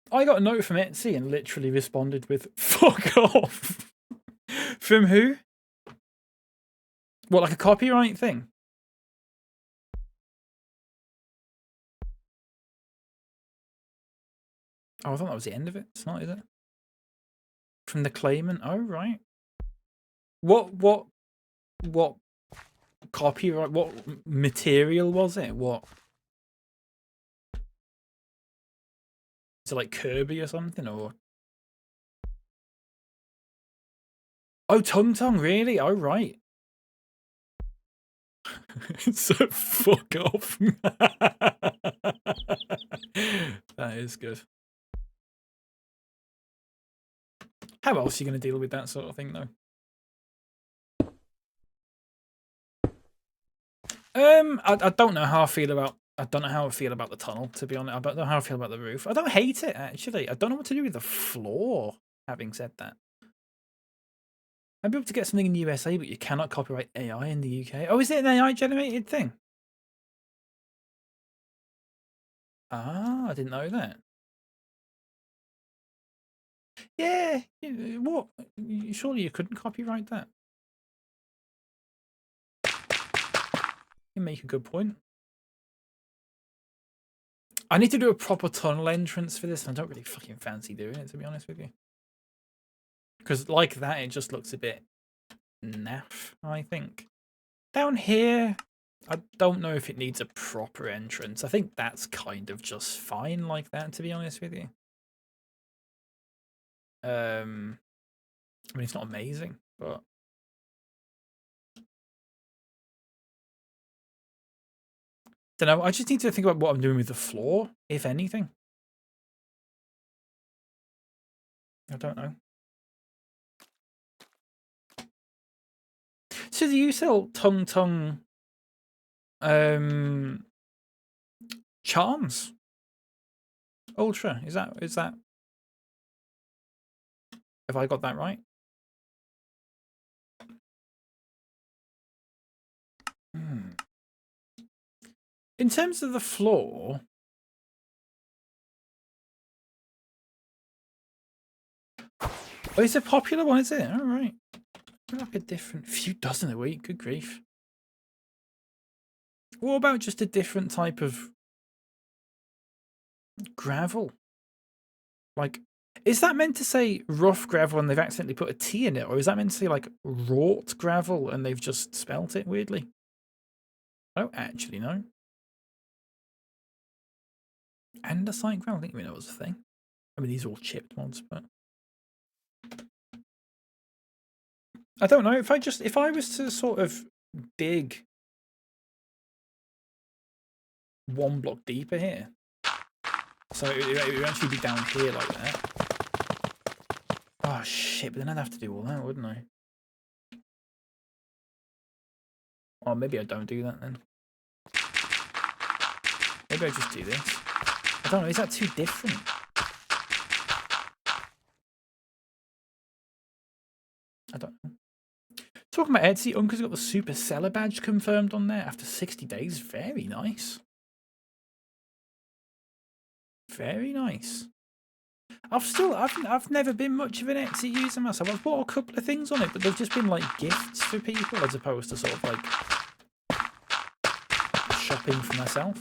I got a note from Etsy and literally responded with "fuck off." From who? What, like a copyright thing? Oh, I thought that was the end of it. It's not, is it? From the claimant. Oh, right. What copyright? What material was it? What? Is it like Kirby or something? Or oh, Tung Tung, really? Oh, right. So fuck off. That is good. How else are you going to deal with that sort of thing, though? I don't know how I feel about. I don't know how I feel about the tunnel, to be honest. I don't know how I feel about the roof. I don't hate it, actually. I don't know what to do with the floor, having said that. I'd be able to get something in the USA, but you cannot copyright AI in the UK. Oh, is it an AI-generated thing? Ah, I didn't know that. Yeah, what? Surely you couldn't copyright that. You make a good point. I need to do a proper tunnel entrance for this. I don't really fucking fancy doing it, to be honest with you. Because like that, it just looks a bit naff, I think. Down here, I don't know if it needs a proper entrance. I think that's kind of just fine like that, to be honest with you. I mean, it's not amazing, but don't know. I just need to think about what I'm doing with the floor, if anything. I don't know. So do you sell Tung Tung charms? Ultra? Is that have I got that right? In terms of the floor, oh, it's a popular one, is it? All right. Like a different few dozen a week. Good grief. What about just a different type of gravel? Like, is that meant to say rough gravel and they've accidentally put a T in it? Or is that meant to say like wrought gravel and they've just spelt it weirdly? I don't actually know. Andesite gravel? I think we know was a thing. I mean, these are all chipped ones, but I don't know if I was to sort of dig one block deeper here, so it would actually be down here like that. Oh shit! But then I'd have to do all that, wouldn't I? Or maybe I don't do that then. Maybe I just do this. I don't know. Is that too different? I don't know. Talking about Etsy, Uncle's got the super seller badge confirmed on there after 60 days. Very nice. Very nice. I've never been much of an Etsy user myself. I've bought a couple of things on it, but they've just been like gifts for people as opposed to sort of like shopping for myself.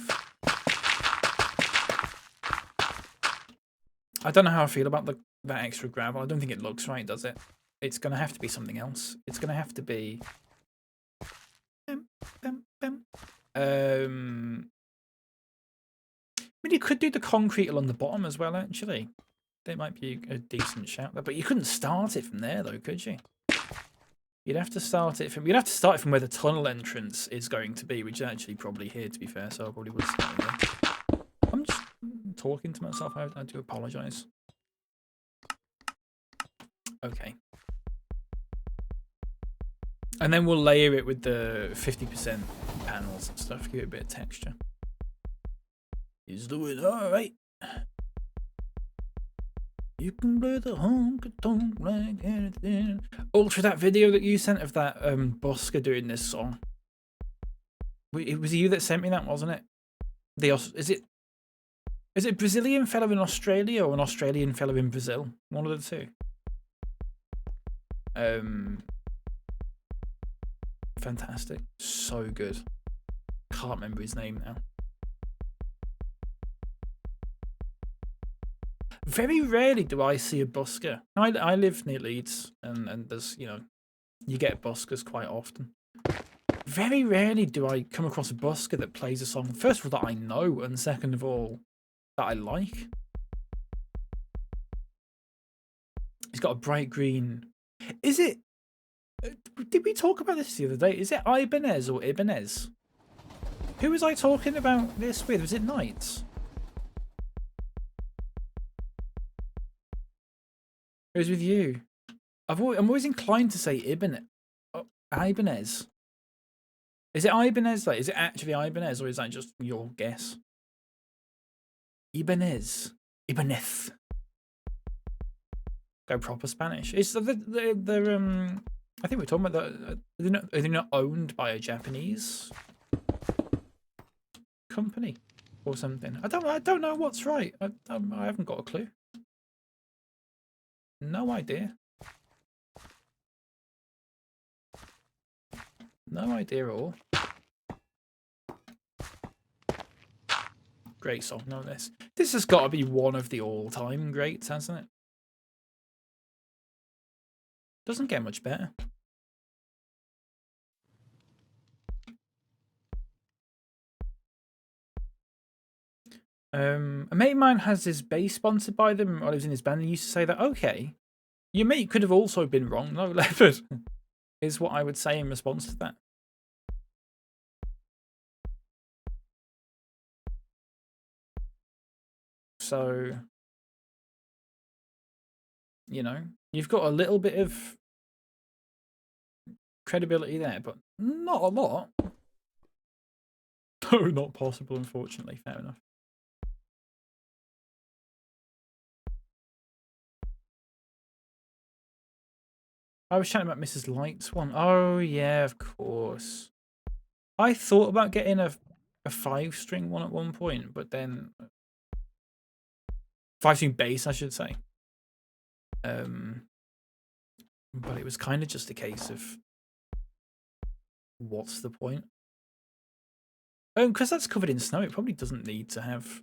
I don't know how I feel about that extra gravel. I don't think it looks right, does it? It's gonna have to be something else. It's gonna have to be. I mean, you could do the concrete along the bottom as well. Actually, that might be a decent shout there. But you couldn't start it from there, though, could you? You'd have to start it from. You'd have to start it from where the tunnel entrance is going to be, which is actually probably here, to be fair. So I probably would start there. I'm just talking to myself. I do apologise. Okay. And then we'll layer it with the 50% panels and stuff, give it a bit of texture. He's doing alright. You can play the honky tonk like anything. Ultra, that video that you sent of that busker doing this song. It was you that sent me that, wasn't it? Is it Brazilian fella in Australia or an Australian fella in Brazil? One of the two. Fantastic. So good. Can't remember his name now. Very rarely do I see a busker. I live near Leeds, and there's, you know, you get buskers quite often. Very rarely do I come across a busker that plays a song, first of all, that I know, and second of all, that I like. He's got a bright green. Is it? Did we talk about this the other day? Is it Ibanez or Ibanez? Who was I talking about this with? Was it Knights? It was with you. I'm always inclined to say Ibanez. Oh, Ibanez. Is it Ibanez? Like, is it actually Ibanez, or is that just your guess? Ibanez. Ibanez. Go proper Spanish. It's the I think we're talking about the. They're not owned by a Japanese company or something. I don't know what's right. I haven't got a clue. No idea. No idea at all. Great song, no less. This has got to be one of the all-time greats, hasn't it? Doesn't get much better. A mate of mine has his bass sponsored by them while he was in his band, and he used to say that, okay, your mate could have also been wrong, though, Leopard, is what I would say in response to that. So, you know, you've got a little bit of credibility there, but not a lot. No, not possible, unfortunately. Fair enough. I was chatting about Mrs. Light's one. Oh, yeah, of course. I thought about getting a 5-string one at one point, but then 5-string bass, I should say. But it was kind of just a case of what's the point? Because that's covered in snow, it probably doesn't need to have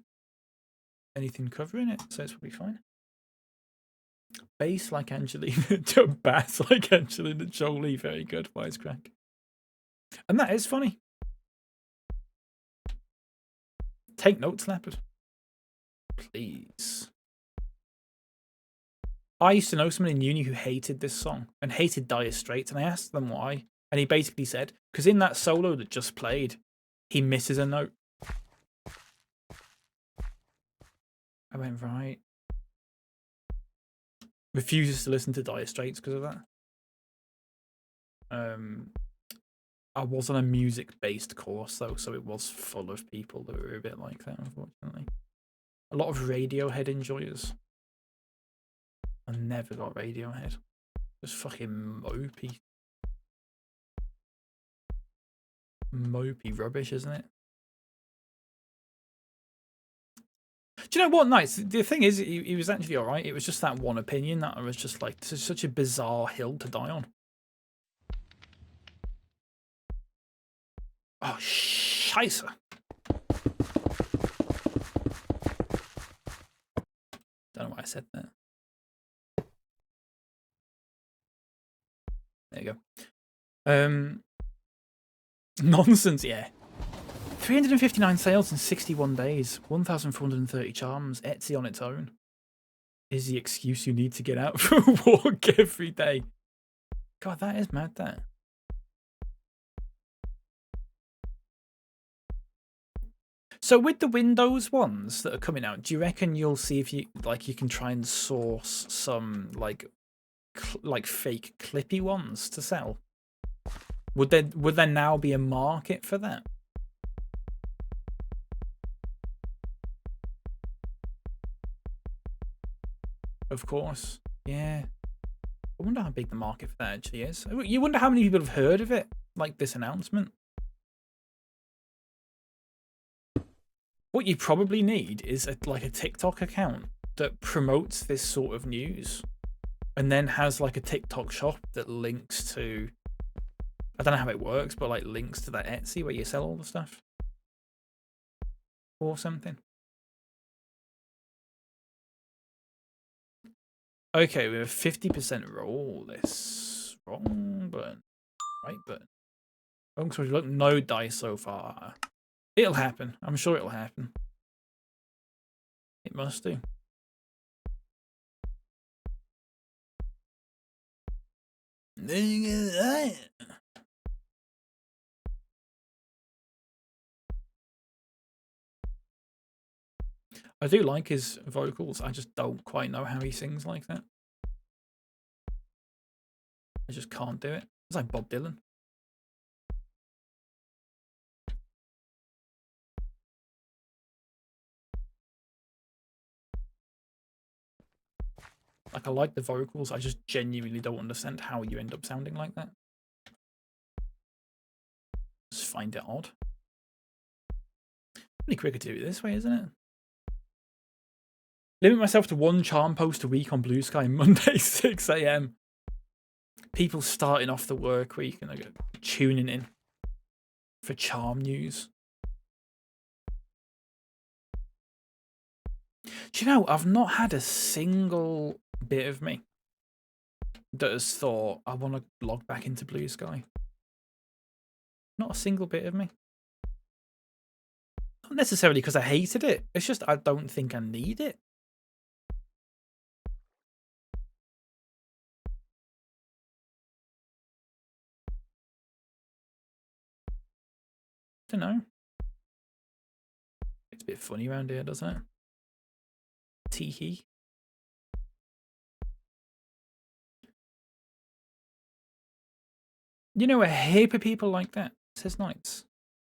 anything covering it, so it's probably fine. Bass like Angelina, bass like Angelina Jolie, very good, wisecrack. And that is funny. Take notes, Leopard. Please. I used to know someone in uni who hated this song and hated Dire Straits, and I asked them why, and he basically said, because in that solo that just played, he misses a note. I went, right. Refuses to listen to Dire Straits because of that. I was on a music-based course, though, so it was full of people that were a bit like that, unfortunately. A lot of Radiohead enjoyers. I never got Radiohead. Just fucking mopey. Mopey rubbish, isn't it? Do you know what? Nice. The thing is, he was actually alright. It was just that one opinion that I was just like, this is such a bizarre hill to die on. Oh, scheisse. Don't know why I said that. There you go. Nonsense, yeah. 359 sales in 61 days. 1,430 charms. Etsy on its own is the excuse you need to get out for a walk every day. God, that is mad, that. So with the Windows ones that are coming out, do you reckon you'll see if you can try and source some like fake clippy ones to sell? Would there now be a market for that? Of course. Yeah. I wonder how big the market for that actually is. You wonder how many people have heard of it, like this announcement. What you probably need is like a TikTok account that promotes this sort of news and then has like a TikTok shop that links to, I don't know how it works, but like links to that Etsy where you sell all the stuff or something. Okay, we have 50% roll this. Wrong button. Right button. Wrong switch. Look, no dice so far. It'll happen. I'm sure it'll happen. It must do. I do like his vocals. I just don't quite know how he sings like that. I just can't do it. It's like Bob Dylan. Like, I like the vocals. I just genuinely don't understand how you end up sounding like that. Just find it odd. Pretty quicker to do it this way, isn't it? Limit myself to 1 charm post a week on Blue Sky, Monday, 6 AM. People starting off the work week and they're tuning in for charm news. Do you know, I've not had a single bit of me that has thought, I want to log back into Blue Sky. Not a single bit of me. Not necessarily because I hated it. It's just I don't think I need it. Don't know. It's a bit funny around here, doesn't it? Teehee. You know a heap of people like that, says Knights.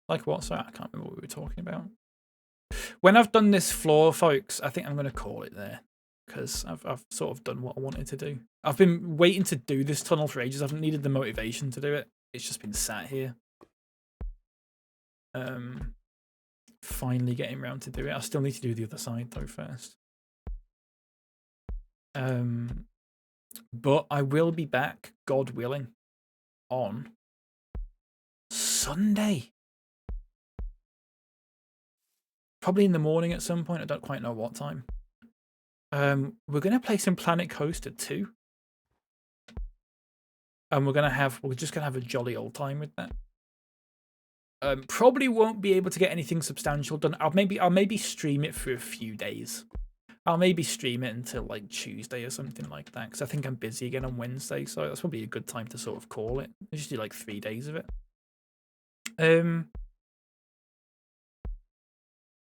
Like what? Sorry, I can't remember what we were talking about. When I've done this floor, folks, I think I'm going to call it there. Because I've sort of done what I wanted to do. I've been waiting to do this tunnel for ages. I haven't needed the motivation to do it. It's just been sat here. Finally getting around to do it. I still need to do the other side though first. But I will be back, God willing, on Sunday. Probably in the morning at some point. I don't quite know what time. We're going to play some Planet Coaster 2. And we're just going to have a jolly old time with that. Probably won't be able to get anything substantial done. I'll maybe stream it for a few days. I'll maybe stream it until like Tuesday or something like that, because I think I'm busy again on Wednesday, so that's probably a good time to sort of call it. I just do like 3 days of it.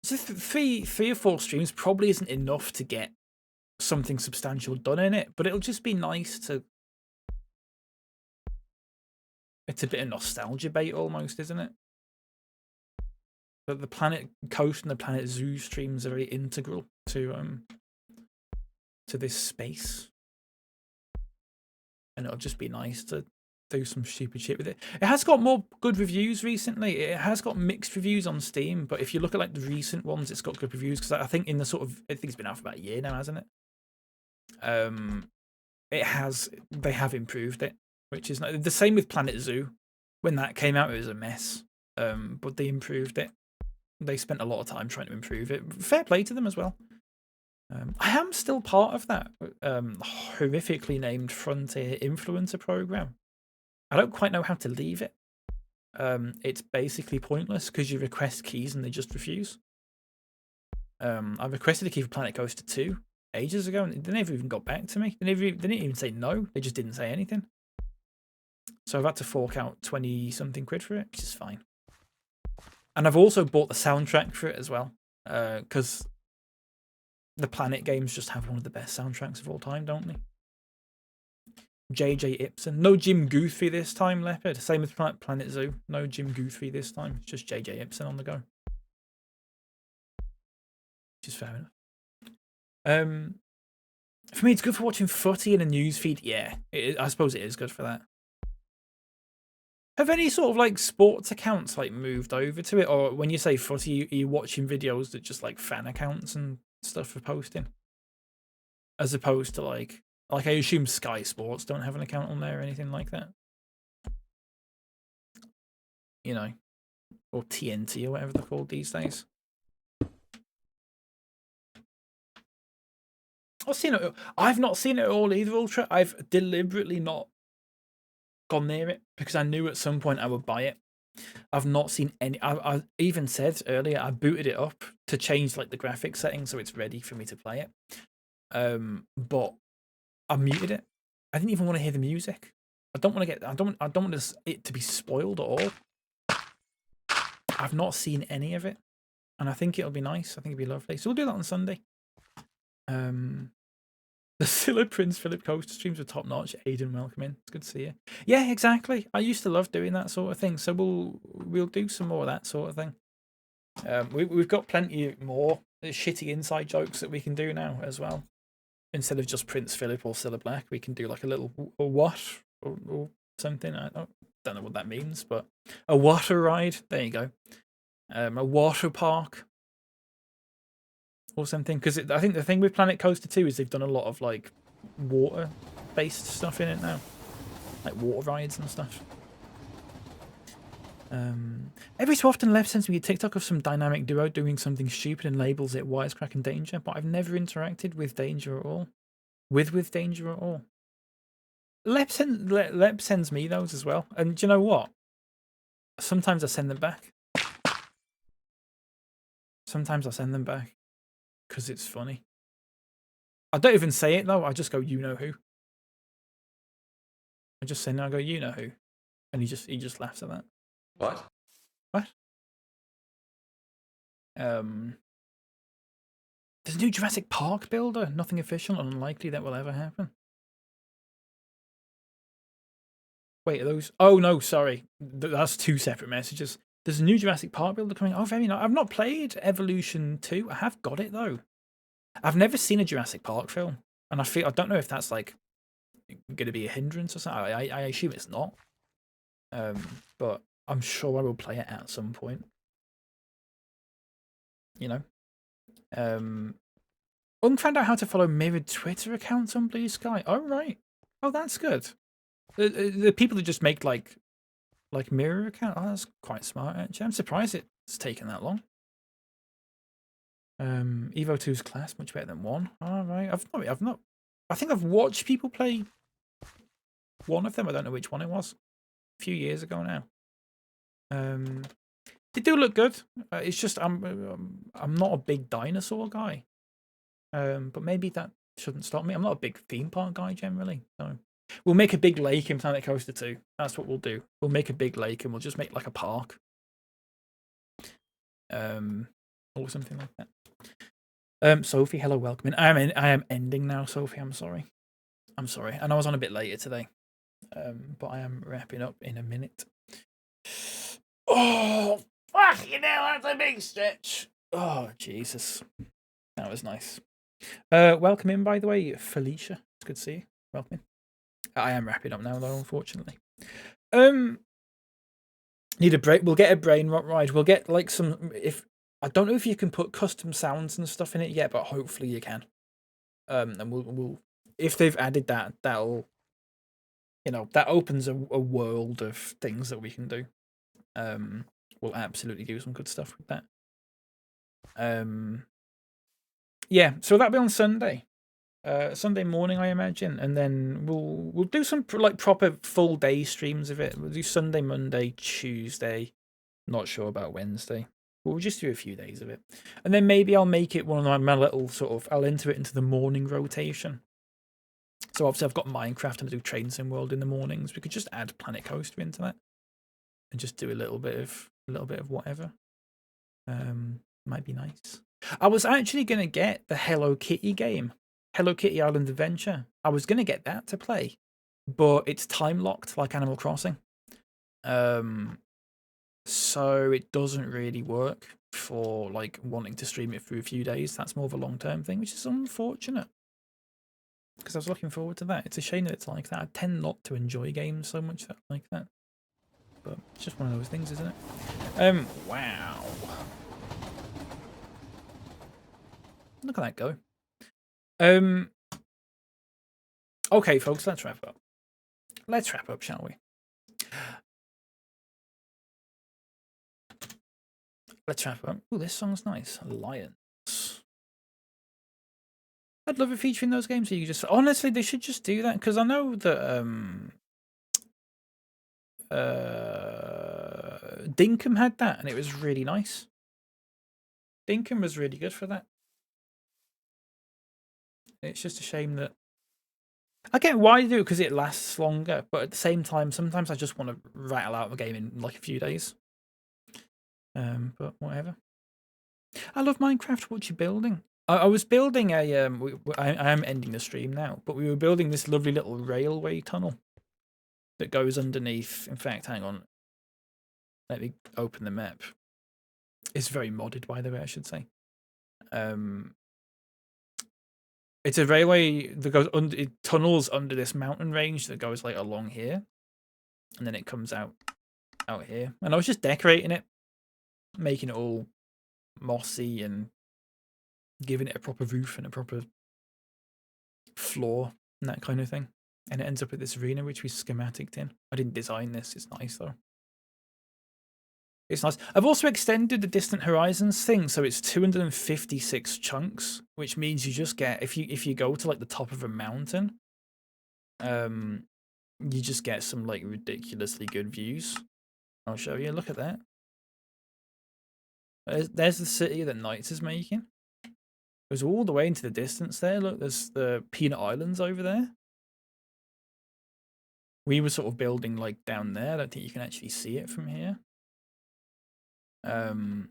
So three or four streams probably isn't enough to get something substantial done in it, but it'll just be nice to. It's a bit of nostalgia bait almost, isn't it? But the Planet Coast and the Planet Zoo streams are very integral to this space, and it'll just be nice to do some stupid shit with it. It has got more good reviews recently. It has got mixed reviews on Steam, but if you look at like the recent ones, it's got good reviews, because I think in the sort of, I think it's been out for about a year now, hasn't it? They have improved it, which is the same with Planet Zoo. When that came out, it was a mess, but they improved it. They spent a lot of time trying to improve it. Fair play to them as well. I am still part of that horrifically named Frontier Influencer program. I don't quite know how to leave it. It's basically pointless, because you request keys and they just refuse. I requested a key for Planet Coaster 2 ages ago, and they never even got back to me. They didn't even say no. They just didn't say anything. So I've had to fork out 20-something quid for it, which is fine. And I've also bought the soundtrack for it as well, because the Planet games just have one of the best soundtracks of all time, don't they? J.J. Ibsen. No Jim Guthrie this time, Leopard. Same with Planet Zoo. No Jim Guthrie this time. It's just J.J. Ibsen on the go. Which is fair enough. For me, it's good for watching footy in a newsfeed. Yeah, I suppose it is good for that. Have any sort of like sports accounts like moved over to it, or when you say footy, are you watching videos that just like fan accounts and stuff for posting, as opposed to like I assume Sky Sports don't have an account on there or anything like that, you know, or TNT or whatever they're called these days. I've not seen it at all either, Ultra. I've deliberately not gone near it because I knew at some point I would buy it. I've not seen any. I even said earlier I booted it up to change like the graphics settings so it's ready for me to play it. But I muted it. I didn't even want to hear the music. I don't want to get. I don't want it to be spoiled at all. I've not seen any of it, and I think it'll be nice. I think it'll be lovely. So we'll do that on Sunday. The Scylla Prince Philip Coaster streams were top notch. Aiden, welcome in. It's good to see you. Yeah, exactly. I used to love doing that sort of thing. So we'll do some more of that sort of thing. We've got plenty more shitty inside jokes that we can do now as well. Instead of just Prince Philip or Cilla Black, we can do like a little what or something. I don't know what that means, but a water ride. There you go. A water park or something. Because I think the thing with Planet Coaster 2 is they've done a lot of like water-based stuff in it now, like water rides and stuff. Every so often, Lev sends me a TikTok of some dynamic duo doing something stupid and labels it Wisecrack and Danger, but I've never interacted with Danger at all. With Danger at all. Lep sends me those as well, and do you know what? Sometimes I send them back. Sometimes I send them back because it's funny. I don't even say it though. I just go, you know who. I just send it. I go, you know who, and he just laughs at that. What? What? There's a new Jurassic Park builder. Nothing official and unlikely that will ever happen. Wait, are those? Oh no, sorry. That's two separate messages. There's a new Jurassic Park builder coming. Oh, very nice. I've not played Evolution 2. I have got it though. I've never seen a Jurassic Park film, and I don't know if that's like going to be a hindrance or something. I assume it's not. But I'm sure I will play it at some point. You know. Found out how to follow mirrored Twitter accounts on Blue Sky. Oh right. Oh, that's good. The people that just make like mirror account. Oh, that's quite smart actually. I'm surprised it's taken that long. Evo 2's class much better than 1. All right. I've not. I think I've watched people play one of them. I don't know which one it was. A few years ago now. They do look good. It's just I'm not a big dinosaur guy. But maybe that shouldn't stop me. I'm not a big theme park guy generally, so we'll make a big lake in Planet Coaster 2. That's what we'll do. We'll make a big lake and we'll just make like a park, or something like that. Sophie, hello, welcome in. I am ending now, Sophie. I'm sorry. I'm sorry. I know I was on a bit later today, but I am wrapping up in a minute. Oh, fucking hell, that's a big stretch. Oh, Jesus. That was nice. Welcome in, by the way, Felicia. It's good to see you. Welcome in. I am wrapping up now, though, unfortunately. Need a break. We'll get a brain rot ride. We'll get like some. If I don't know if you can put custom sounds and stuff in it yet, but hopefully you can. And we'll if they've added that, that'll that opens a world of things that we can do. We'll absolutely do some good stuff with that. Yeah, so that'll be on Sunday. Sunday morning, I imagine, and then we'll do some like proper full day streams of it. We'll do Sunday, Monday, Tuesday. Not sure about Wednesday. But we'll just do a few days of it, and then maybe I'll make it one of my little sort of. I'll enter it into the morning rotation. So obviously I've got Minecraft and I do Train Sim World in the mornings. We could just add Planet Coaster into that, and just do a little bit of whatever. Might be nice. I was actually gonna get the Hello Kitty game. Hello Kitty Island Adventure. I was going to get that to play, but it's time locked like Animal Crossing. So it doesn't really work for like wanting to stream it for a few days. That's more of a long-term thing, which is unfortunate because I was looking forward to that. It's a shame that it's like that. I tend not to enjoy games so much like that, but it's just one of those things, isn't it? Wow. Look at that go. Okay, folks, let's wrap up. Let's wrap up, shall we? Let's wrap up. Oh, this song's nice. Lions. I'd love it featuring those games. So you just honestly, they should just do that because I know that Dinkum had that and it was really nice. Dinkum was really good for that. It's just a shame that I get why you do it because it lasts longer, but at the same time, sometimes I just want to rattle out a game in like a few days. But whatever. I love Minecraft. What you building? I was building a I am ending the stream now, but we were building this lovely little railway tunnel that goes underneath. In fact, hang on. Let me open the map. It's very modded, by the way, I should say. It's a railway that goes under, it tunnels under this mountain range that goes like along here, and then it comes out here. And I was just decorating it, making it all mossy and giving it a proper roof and a proper floor and that kind of thing. And it ends up at this arena which we schematicked in. I didn't design this. It's nice though. It's nice. I've also extended the Distant Horizons thing, so it's 256 chunks, which means you just get if you go to like the top of a mountain, you just get some like ridiculously good views. I'll show you. Look at that. There's the city that Knights is making. It goes all the way into the distance there. Look, there's the Peanut Islands over there. We were sort of building like down there. I don't think you can actually see it from here. Well,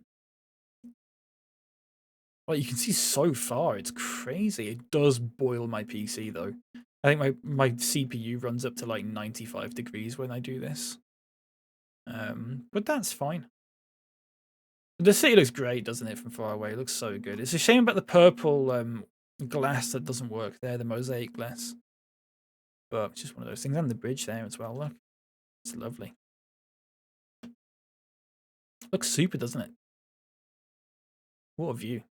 you can see so far. It's crazy. It does boil my PC though. I think my CPU runs up to like 95 degrees when I do this. But that's fine. The city looks great, doesn't it, from far away? It looks so good. It's a shame about the purple glass that doesn't work there, the mosaic glass. But it's just one of those things. And the bridge there as well, look. It's lovely. Looks super, doesn't it? What a view.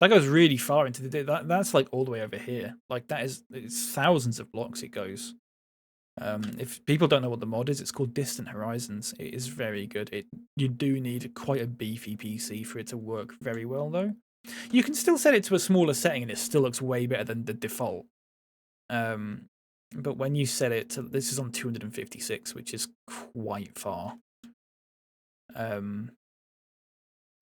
That goes really far into the day. That's like all the way over here. Like it's thousands of blocks it goes. If people don't know what the mod is, it's called Distant Horizons. It is very good. You do need quite a beefy PC for it to work very well though. You can still set it to a smaller setting and it still looks way better than the default. But when you set it to, this is on 256, which is quite far.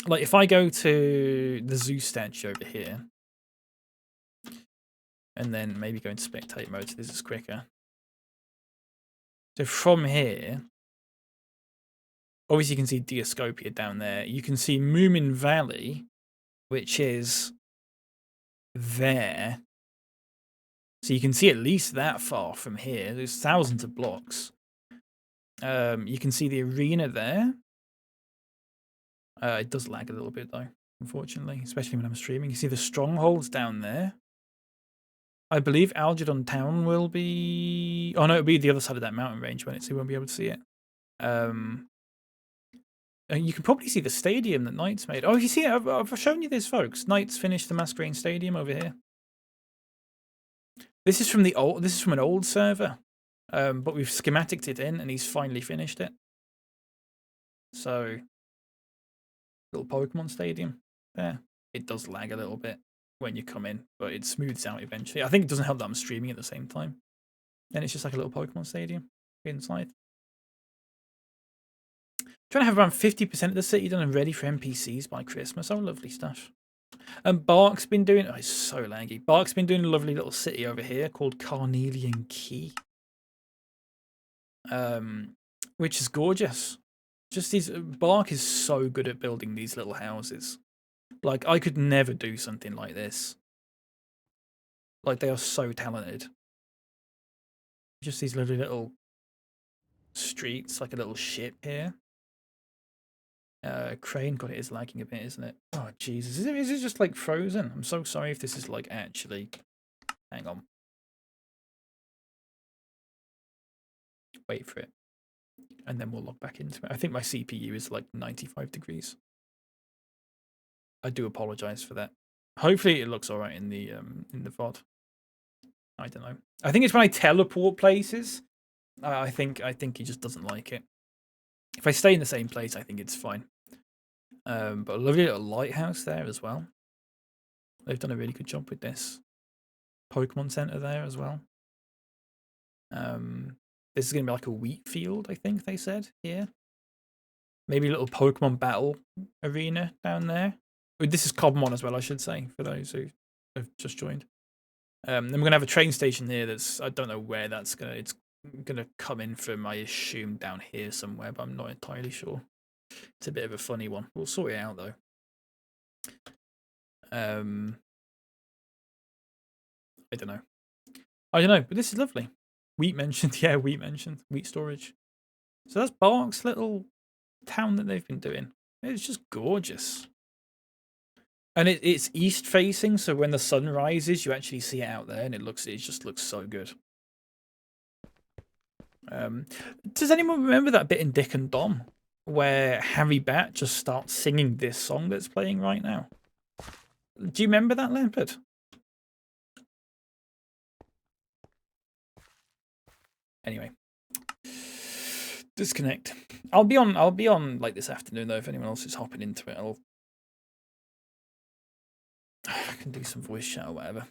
Like if I go to the zoo statue over here, and then maybe go into spectate mode so this is quicker. So from here, obviously you can see Dioscopia down there. You can see Moomin Valley, which is there. So you can see at least that far from here. There's thousands of blocks. You can see the arena there. It does lag a little bit though, unfortunately, especially when I'm streaming. You see the strongholds down there. I believe Algedon Town will be... Oh no, it'll be the other side of that mountain range when it's... So you won't be able to see it. You can probably see the stadium that Knights made. Oh, you see it? I've shown you this, folks. Knights finished the Masquerade Stadium over here. This is from the old... This is from an old server. But we've schematicked it in and he's finally finished it. So... Little Pokemon Stadium there. It does lag a little bit when you come in, but it smooths out eventually. I think it doesn't help that I'm streaming at the same time. Then it's just like a little Pokemon Stadium inside. Trying to have around 50% of the city done and ready for NPCs by Christmas. Oh, lovely stuff. And Bark's been doing... Oh, it's so laggy. Bark's been doing a lovely little city over here called Carnelian Key. Which is gorgeous. Just these... Bark is so good at building these little houses. Like, I could never do something like this. Like, they are so talented. Just these lovely little streets, like a little ship here. Crane, God, it is lagging a bit, isn't it? Oh, Jesus. Is it just, like, frozen? I'm so sorry if this is, like, actually... Hang on. Wait for it. And then we'll log back into it. I think my CPU is, like, 95 degrees. I do apologize for that. Hopefully it looks all right in the VOD. I don't know. I think it's when I teleport places. I think he just doesn't like it. If I stay in the same place, I think it's fine. But a lovely little lighthouse there as well. They've done a really good job with this. Pokemon Center there as well. This is going to be like a wheat field, I think they said here. Maybe a little Pokemon battle arena down there. This is Cobblemon as well, I should say, for those who have just joined. Then we're going to have a train station here that's... I don't know where that's going to... It's going to come in from, I assume, down here somewhere, but I'm not entirely sure. It's a bit of a funny one. We'll sort it out, though. I don't know. But this is lovely. Wheat mentioned. Yeah, wheat mentioned. Wheat storage. So that's Bark's little town that they've been doing. It's just gorgeous. And it's east facing, so when the sun rises, you actually see it out there, and it just looks so good. Does anyone remember that bit in Dick and Dom where Harry Bat just starts singing this song that's playing right now? Do you remember that, Leopard? Anyway, disconnect. I'll be on like this afternoon though. If anyone else is hopping into it, I can do some voice chat or whatever.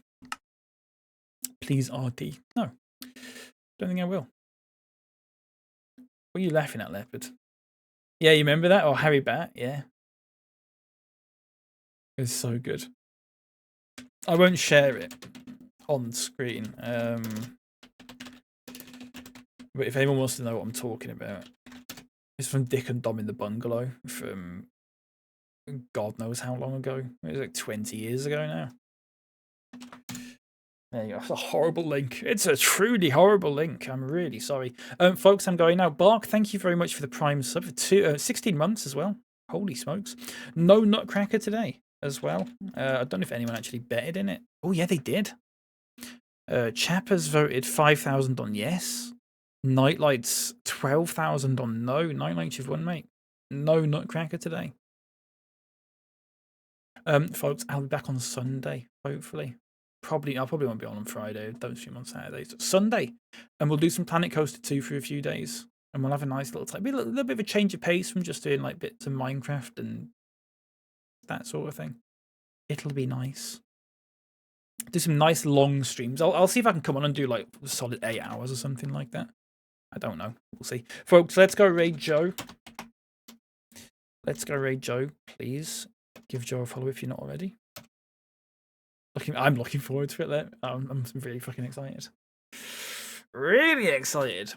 Please RD. No, don't think I will. What are you laughing at, Leopard? Yeah, you remember that? Or Harry Bat? Yeah. It's so good. I won't share it on screen. But if anyone wants to know what I'm talking about, it's from Dick and Dom in the Bungalow from God knows how long ago. It was like 20 years ago now. There you go. It's a horrible link. It's a truly horrible link. I'm really sorry. Folks, I'm going now. Bark, thank you very much for the Prime sub for 16 months as well. Holy smokes. No Nutcracker today as well. I don't know if anyone actually betted in it. Oh, yeah, they did. Chappers voted 5,000 on yes. Nightlight's 12,000 on no. Nightlight, you've won, mate. No Nutcracker today. Folks, I'll be back on Sunday, hopefully. I probably won't be on Friday. Don't stream on Saturdays. Sunday, and we'll do some Planet Coaster 2 for a few days, and we'll have a nice little time. Be a little bit of a change of pace from just doing like bits of Minecraft and that sort of thing. It'll be nice. Do some nice long streams. I'll see if I can come on and do like a solid 8 hours or something like that. I don't know. We'll see. Folks, let's go raid Joe. Let's go raid Joe, please. Give Joe a follow if you're not already. I'm looking forward to it. Though. I'm really fucking excited. Really excited.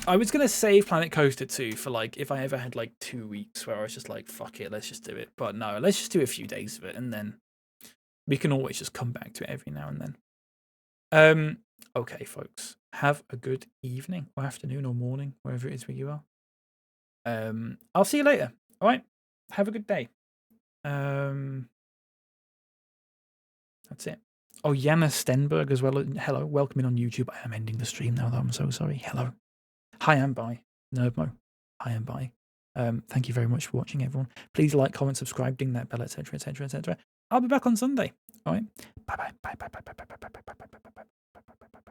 I was gonna save Planet Coaster 2 for like if I ever had like 2 weeks where I was just like, fuck it, let's just do it. But no, let's just do a few days of it, and then we can always just come back to it every now and then. Okay, folks, have a good evening or afternoon or morning, wherever it is where you are. I'll see you later. All right, have a good day. That's it. Oh, Jana Stenberg as well. Hello, welcome in on YouTube. I am ending the stream now, though. I'm so sorry. Hello. Hi and bye. Nerdmo. Hi and bye. Thank you very much for watching, everyone. Please like, comment, subscribe, ding that bell, etc., etc., etc. I'll be back on Sunday. All right. Bye bye. Bye bye. Bye bye. Bye bye. Bye bye. Bye bye. Bye bye. Bye bye. Bye bye.